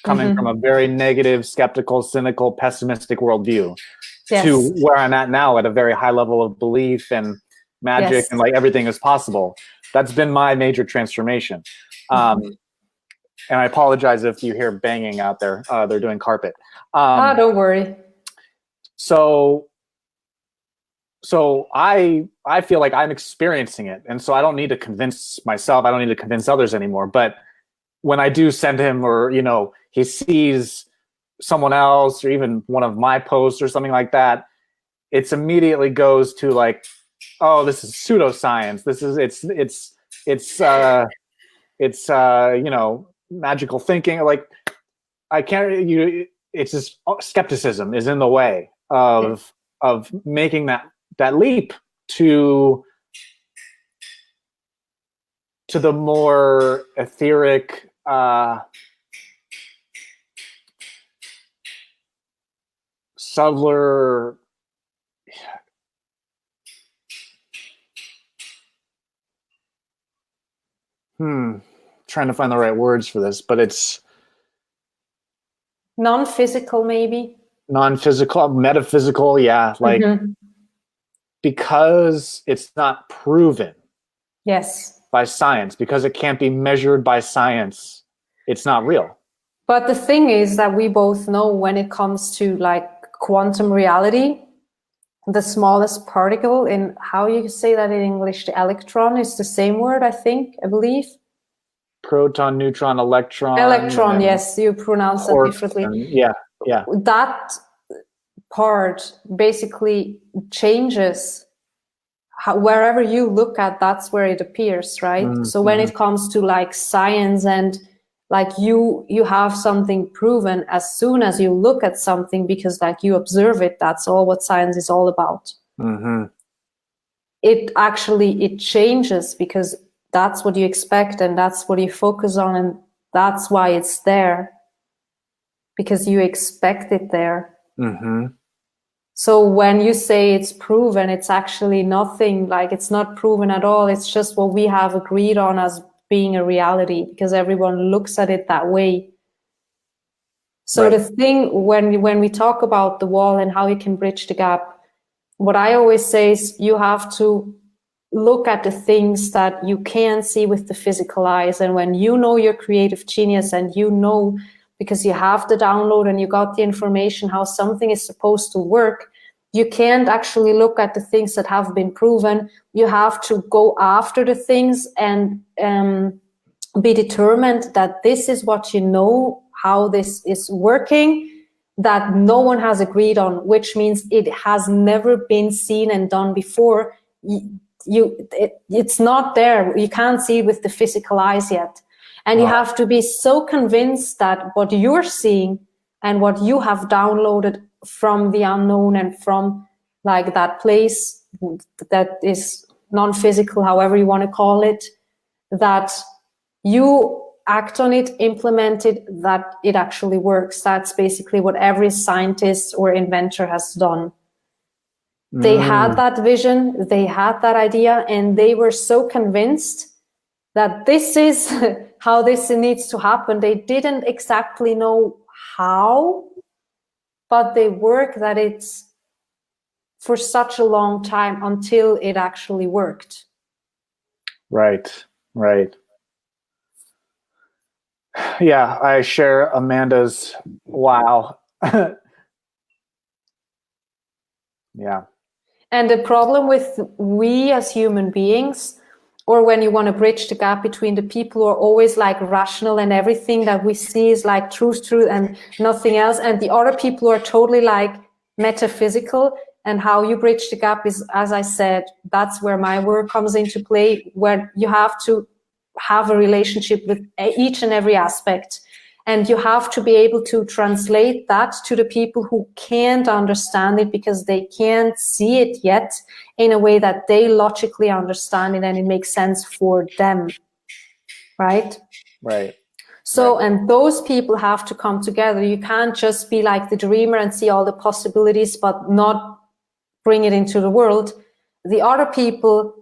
coming from a very negative, skeptical, cynical, pessimistic worldview to where I'm at now, at a very high level of belief and magic and like everything is possible. That's been my major transformation. And I apologize if you hear banging out there. They're doing carpet. Don't worry. So I feel like I'm experiencing it, and so I don't need to convince myself. I don't need to convince others anymore. But when I do send him, or he sees someone else, or even one of my posts or something like that, it's immediately goes to like, oh, this is pseudoscience. This is it's magical thinking. Like I can't. It's just skepticism is in the way of making that leap to the more etheric, subtler, trying to find the right words for this, but it's non-physical, maybe non-physical, metaphysical. Yeah. Like, because it's not proven by science, because it can't be measured by science, it's not real. But the thing is that we both know, when it comes to like quantum reality, the smallest particle, in how you say that in English, the electron is the same word, I believe. Proton, neutron, electron. Electron, yes, you pronounce it differently. Yeah. That part basically changes wherever you look at, that's where it appears, right? So when it comes to like science, and like you have something proven as soon as you look at something, because like you observe it, that's all what science is all about. It changes, because that's what you expect, and that's what you focus on, and that's why it's there, because you expect it there. So when you say it's proven, it's actually nothing. Like, it's not proven at all. It's just what we have agreed on as being a reality, because everyone looks at it that way. So the thing, when we talk about the wall and how you can bridge the gap, what I always say is you have to look at the things that you can't see with the physical eyes. And when you know your creative genius, and you know, because you have the download and you got the information how something is supposed to work, you can't actually look at the things that have been proven. You have to go after the things and be determined that this is what you know, how this is working, that no one has agreed on, which means it has never been seen and done before. It's not there. You can't see it with the physical eyes yet. And you have to be so convinced that what you're seeing and what you have downloaded from the unknown and from like that place that is non-physical, however you want to call it, that you act on it, implement it, that it actually works. That's basically what every scientist or inventor has done. They had that vision, they had that idea, and they were so convinced that this is how this needs to happen. They didn't exactly know how, but they worked that it's for such a long time until it actually worked. Right, right. Yeah, I share Amanda's wow. Yeah. And the problem with we as human beings, or when you want to bridge the gap between the people who are always like rational and everything that we see is like truth and nothing else, and the other people who are totally like metaphysical, and how you bridge the gap is, as I said, that's where my work comes into play, where you have to have a relationship with each and every aspect. And you have to be able to translate that to the people who can't understand it because they can't see it yet in a way that they logically understand it and it makes sense for them. Right? Right. So, and those people have to come together. You can't just be like the dreamer and see all the possibilities, but not bring it into the world. The other people,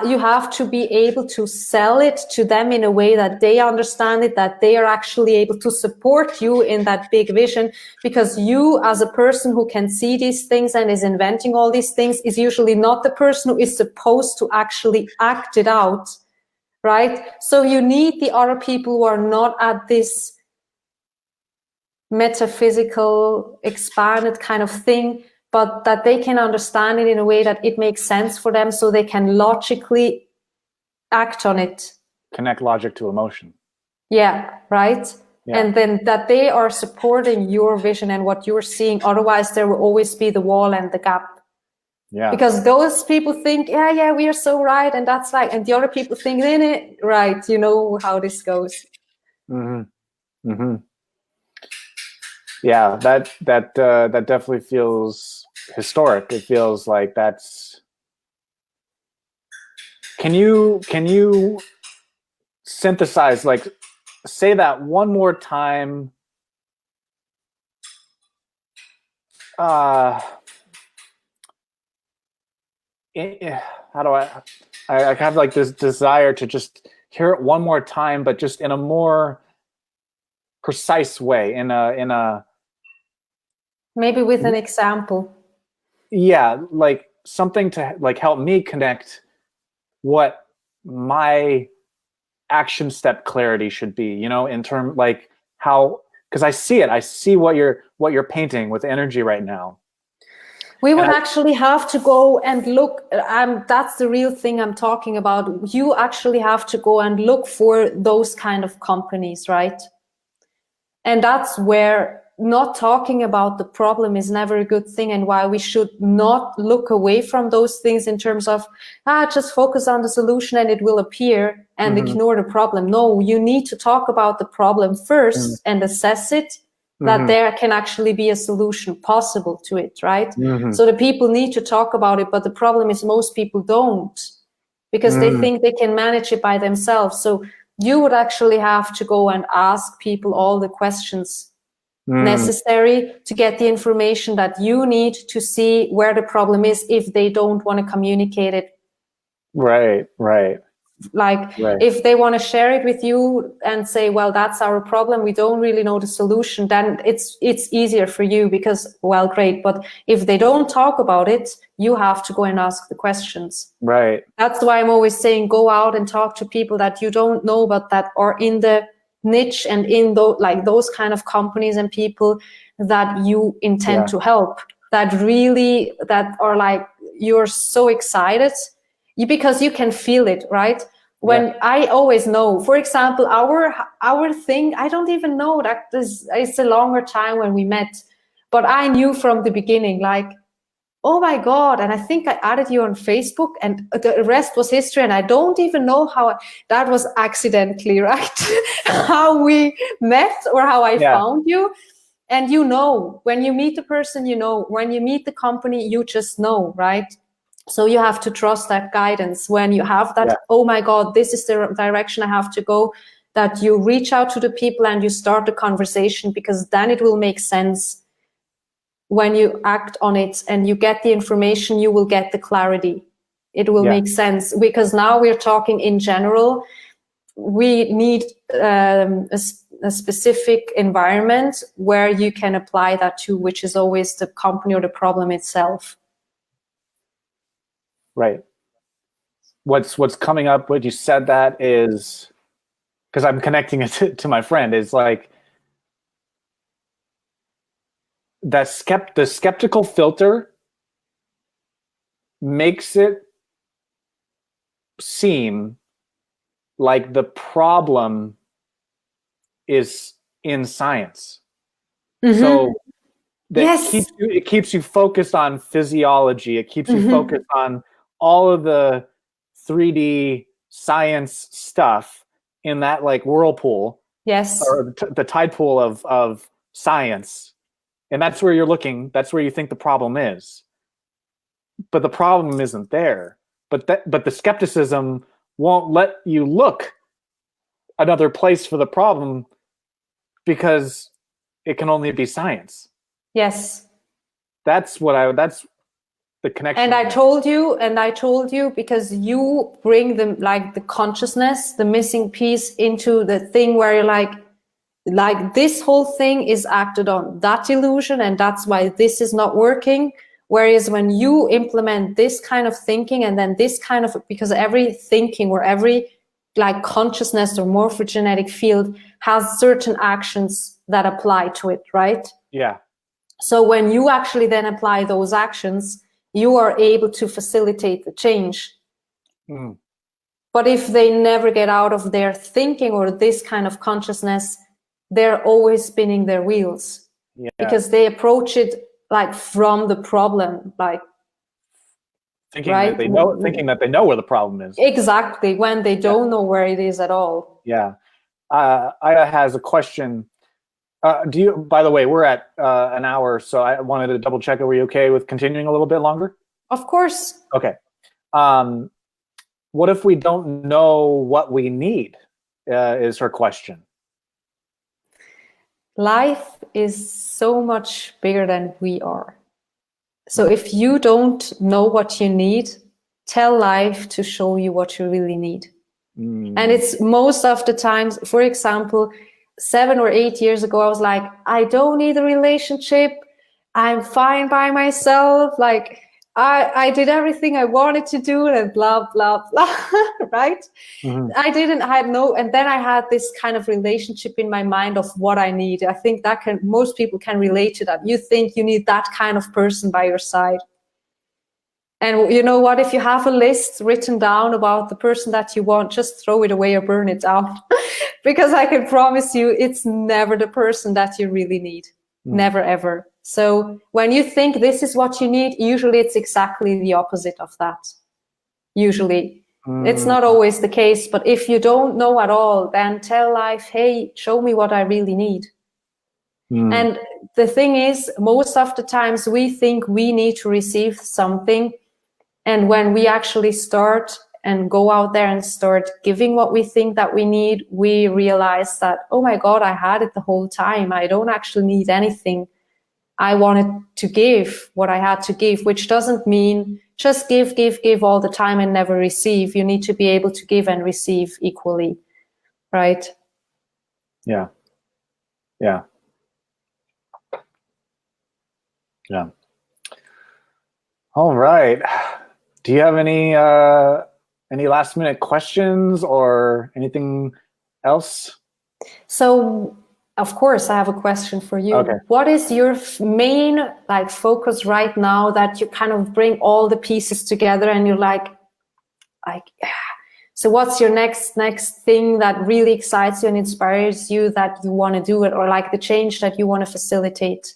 you have to be able to sell it to them in a way that they understand it, that they are actually able to support you in that big vision, because you as a person who can see these things and is inventing all these things is usually not the person who is supposed to actually act it out, right? So you need the other people who are not at this metaphysical, expanded kind of thing, but that they can understand it in a way that it makes sense for them so they can logically act on it. Connect logic to emotion. Yeah, right? Yeah. And then that they are supporting your vision and what you're seeing. Otherwise, there will always be the wall and the gap. Yeah. Because those people think, yeah, we are so right. And that's like, and the other people think, right, you know how this goes. Mm-hmm. Mm-hmm. Yeah, that definitely feels historic. It feels like that's. Can you synthesize, like, say that one more time? How do I have like this desire to just hear it one more time, but just in a more precise way, in a maybe with an example. Yeah, like something to like help me connect what my action step clarity should be, you know, in term like how, because I see what you're painting with energy right now. We would actually have to go and look, that's the real thing I'm talking about. You actually have to go and look for those kind of companies, right? And that's where not talking about the problem is never a good thing, and why we should not look away from those things in terms of, just focus on the solution and it will appear, and ignore the problem. No, you need to talk about the problem first and assess it, that there can actually be a solution possible to it, right? So the people need to talk about it, but the problem is most people don't, because they think they can manage it by themselves. So you would actually have to go and ask people all the questions necessary to get the information that you need to see where the problem is, if they don't want to communicate it. Right. Like if they want to share it with you and say, well, that's our problem, we don't really know the solution, then it's easier for you because, well, great. But if they don't talk about it, you have to go and ask the questions. Right. That's why I'm always saying, go out and talk to people that you don't know, but that are in the niche and in those kind of companies and people that you intend to help. that are like, you're so excited because you can feel it, right? When I always know, for example, our thing, I don't even know that it's a longer time when we met, but I knew from the beginning, like, oh my God. And I think I added you on Facebook, and the rest was history. And I don't even know how that was accidentally, right? How we met or how I found you. And you know, when you meet the person, you know, when you meet the company, you just know, right? So you have to trust that guidance. When you have that, oh my God, this is the direction I have to go, that you reach out to the people and you start the conversation, because then it will make sense. When you act on it and you get the information, you will get the clarity. It will make sense, because now we're talking in general. We need a specific environment where you can apply that to, which is always the company or the problem itself. Right. What's coming up, what you said, that is, because I'm connecting it to my friend, is like the skeptical filter makes it seem like the problem is in science. So it keeps you focused on physiology. It keeps you focused on all of the 3D science stuff in that like whirlpool, or the tide pool of science, and that's where you're looking. That's where you think the problem is, but the problem isn't there. But the skepticism won't let you look another place for the problem, because it can only be science. Yes, that's the connection. And I told you because you bring the consciousness, the missing piece, into the thing where you're like this whole thing is acted on, that illusion, and that's why this is not working. Whereas when you implement this kind of thinking, and then this kind of, because every thinking or every like consciousness or morphogenetic field has certain actions that apply to it, right? Yeah. So when you actually then apply those actions, you are able to facilitate the change. But if they never get out of their thinking or this kind of consciousness, they're always spinning their wheels, because they approach it like from the problem, like thinking that they know where the problem is. Exactly, when they don't know where it is at all. Yeah. Ida has a question. By the way, we're at an hour, so I wanted to double check. Are we okay with continuing a little bit longer? Of course. Okay. What if we don't know what we need, is her question. Life is so much bigger than we are. So if you don't know what you need, tell life to show you what you really need. And it's most of the times, for example, 7 or 8 years ago, I was like, I don't need a relationship. I'm fine by myself. Like I did everything I wanted to do and blah, blah, blah, right? And then I had this kind of relationship in my mind of what I need. I think that most people can relate to that. You think you need that kind of person by your side. And you know what? If you have a list written down about the person that you want, just throw it away or burn it down. Because I can promise you, it's never the person that you really need. Never, ever. So when you think this is what you need, usually it's exactly the opposite of that. Usually. It's not always the case, but if you don't know at all, then tell life, hey, show me what I really need. And the thing is, most of the times we think we need to receive something. And when we actually start and go out there and start giving what we think that we need, we realize that, oh my God, I had it the whole time. I don't actually need anything. I wanted to give what I had to give, which doesn't mean just give all the time and never receive. You need to be able to give and receive equally, right? Yeah. Yeah. Yeah. All right. Do you have any last minute questions or anything else? So of course, I have a question for you. Okay. What is your main like focus right now that you kind of bring all the pieces together and you're like, so what's your next thing that really excites you and inspires you that you want to do it, or like the change that you want to facilitate?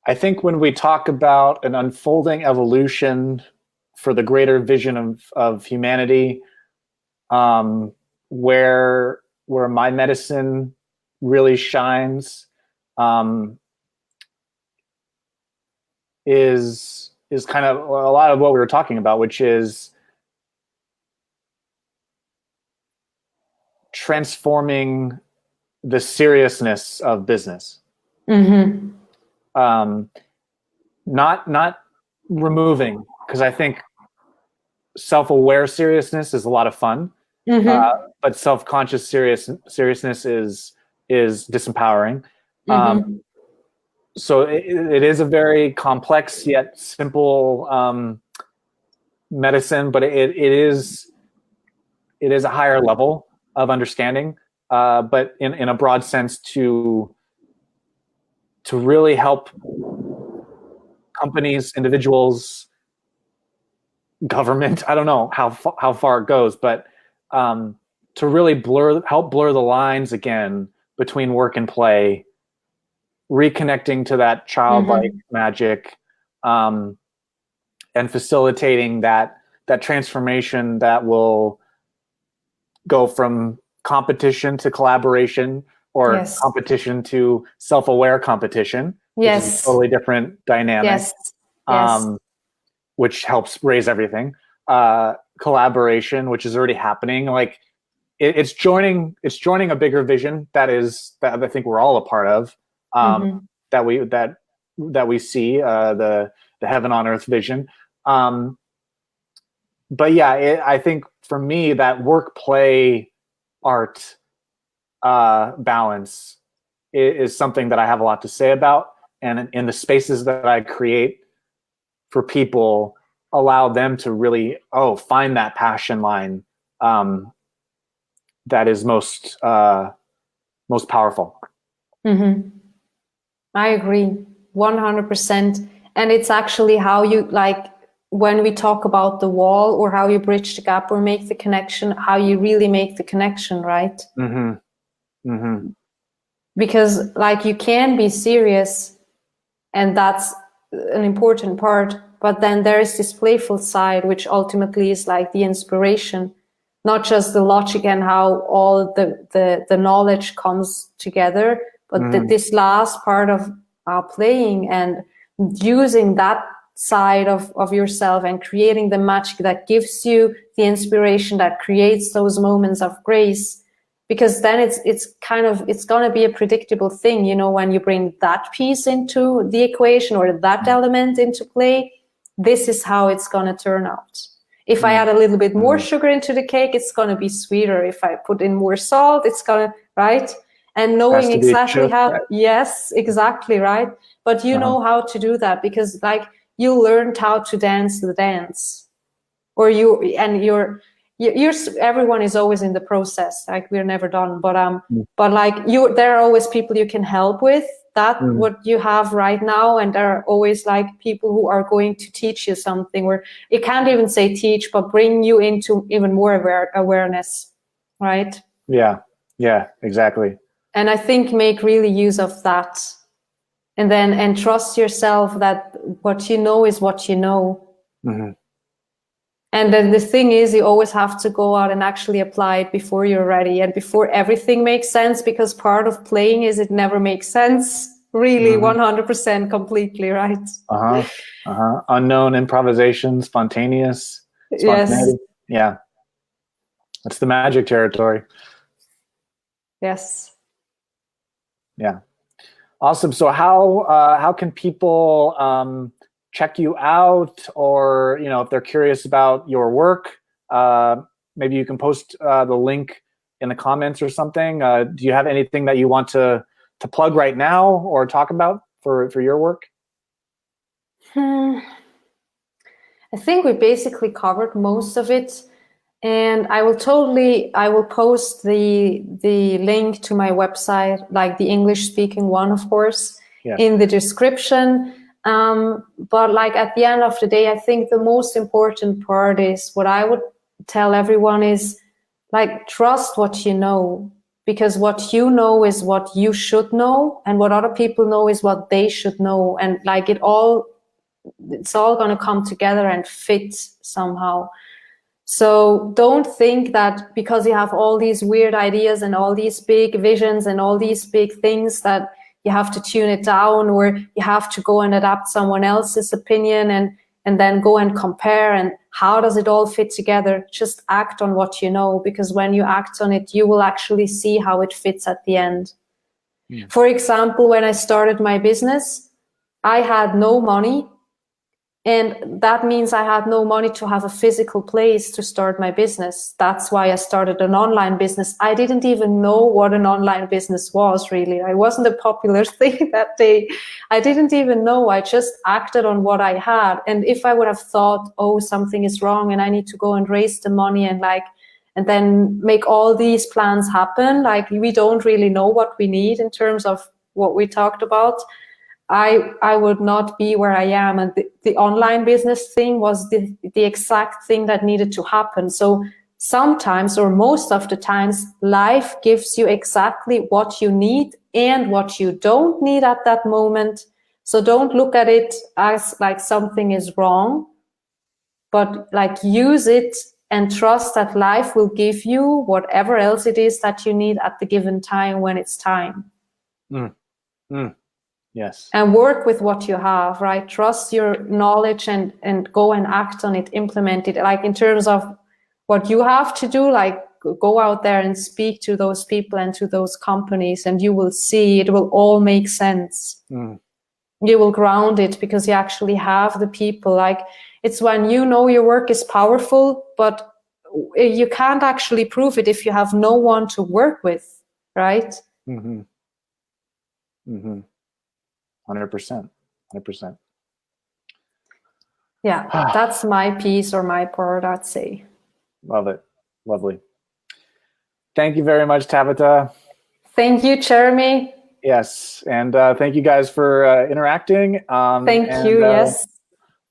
I think when we talk about an unfolding evolution for the greater vision of humanity, where my medicine really shines, is kind of a lot of what we were talking about, which is transforming the seriousness of business. Mm-hmm. Not removing, because I think self-aware seriousness is a lot of fun, mm-hmm. But self-conscious seriousness is disempowering. Mm-hmm. So it is a very complex yet simple medicine, but it is a higher level of understanding, but in a broad sense to really help companies, individuals, government. I don't know how far it goes, but to really help blur the lines again between work and play, reconnecting to that childlike mm-hmm. magic, and facilitating that transformation that will go from competition to collaboration, or yes. competition to self-aware competition, yes. which is a totally different dynamic. Yes. Yes. Which helps raise everything. Collaboration, which is already happening, like it's joining a bigger vision that I think we're all a part of. mm-hmm. That we see, the heaven on earth vision. But yeah, I think for me that work play art balance is something that I have a lot to say about, and in the spaces that I create for people, allow them to really find that passion line that is most powerful. Mm-hmm. I agree 100%. And it's actually how you, like, when we talk about the wall or how you bridge the gap or make the connection, how you really make the connection, right? Mm-hmm. Mm-hmm. Because like you can be serious, and that's an important part, but then there is this playful side, which ultimately is like the inspiration, not just the logic and how all the knowledge comes together, but mm-hmm. This last part of playing and using that side of yourself and creating the magic that gives you the inspiration, that creates those moments of grace. Because then it's going to be a predictable thing, you know, when you bring that piece into the equation or that element into play, this is how it's going to turn out. If I add a little bit more sugar into the cake, it's going to be sweeter. If I put in more salt, it's going to, right? And knowing exactly how, right? Yes, exactly, right? But you know how to do that, because like you learned how to dance the dance, or everyone is always in the process, like we're never done, but like there are always people you can help with that, what you have right now, and there are always like people who are going to teach you something, or you can't even say teach, but bring you into even more awareness, right? Yeah, exactly. And I think make really use of that, and trust yourself that what you know is what you know. Mm-hmm. And then the thing is, you always have to go out and actually apply it before you're ready and before everything makes sense, because part of playing is it never makes sense, really, 100% completely, right? Unknown improvisation, spontaneity. Yes. Yeah. That's the magic territory. Yes. Yeah. Awesome. So how can people check you out, or if they're curious about your work, maybe you can post the link in the comments or something. Do you have anything that you want to plug right now or talk about for your work? I think we basically covered most of it. And I will post the link to my website, like the English speaking one, of course, yes, in the description. But like at the end of the day, I think the most important part is what I would tell everyone is like, trust what you know, because what you know is what you should know, and what other people know is what they should know. And like it's all going to come together and fit somehow. So don't think that because you have all these weird ideas and all these big visions and all these big things that you have to tune it down, or you have to go and adapt someone else's opinion and then go and compare and how does it all fit together. Just act on what you know, because when you act on it, you will actually see how it fits at the end. Yeah. For example, when I started my business, I had no money. And that means I had no money to have a physical place to start my business. That's why I started an online business. I didn't even know what an online business was, really. I wasn't a popular thing that day. I didn't even know. I just acted on what I had. And if I would have thought, oh, something is wrong and I need to go and raise the money and then make all these plans happen, like we don't really know what we need in terms of what we talked about, I would not be where I am. And the online business thing was the exact thing that needed to happen. So sometimes, or most of the times, life gives you exactly what you need and what you don't need at that moment. So don't look at it as like something is wrong, but like use it and trust that life will give you whatever else it is that you need at the given time when it's time. Yes. And work with what you have, right? Trust your knowledge and go and act on it, implement it. Like in terms of what you have to do, like go out there and speak to those people and to those companies, and you will see it will all make sense. You will ground it because you actually have the people. Like it's when you know your work is powerful, but you can't actually prove it if you have no one to work with, right? 100%. Yeah, that's my piece or my part, I'd say. Love it. Lovely. Thank you very much, Tabitha. Thank you, Jeremy. Yes, and thank you guys for interacting. Thank you, yes.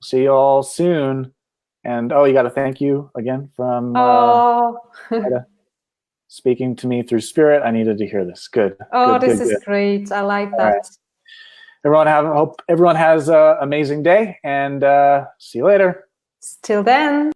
See you all soon. And you got a thank you again from Ida. Speaking to me through spirit. I needed to hear this. Good. Oh, good, this is great. I like that. Right. Hope everyone has an amazing day, and see you later. Till then.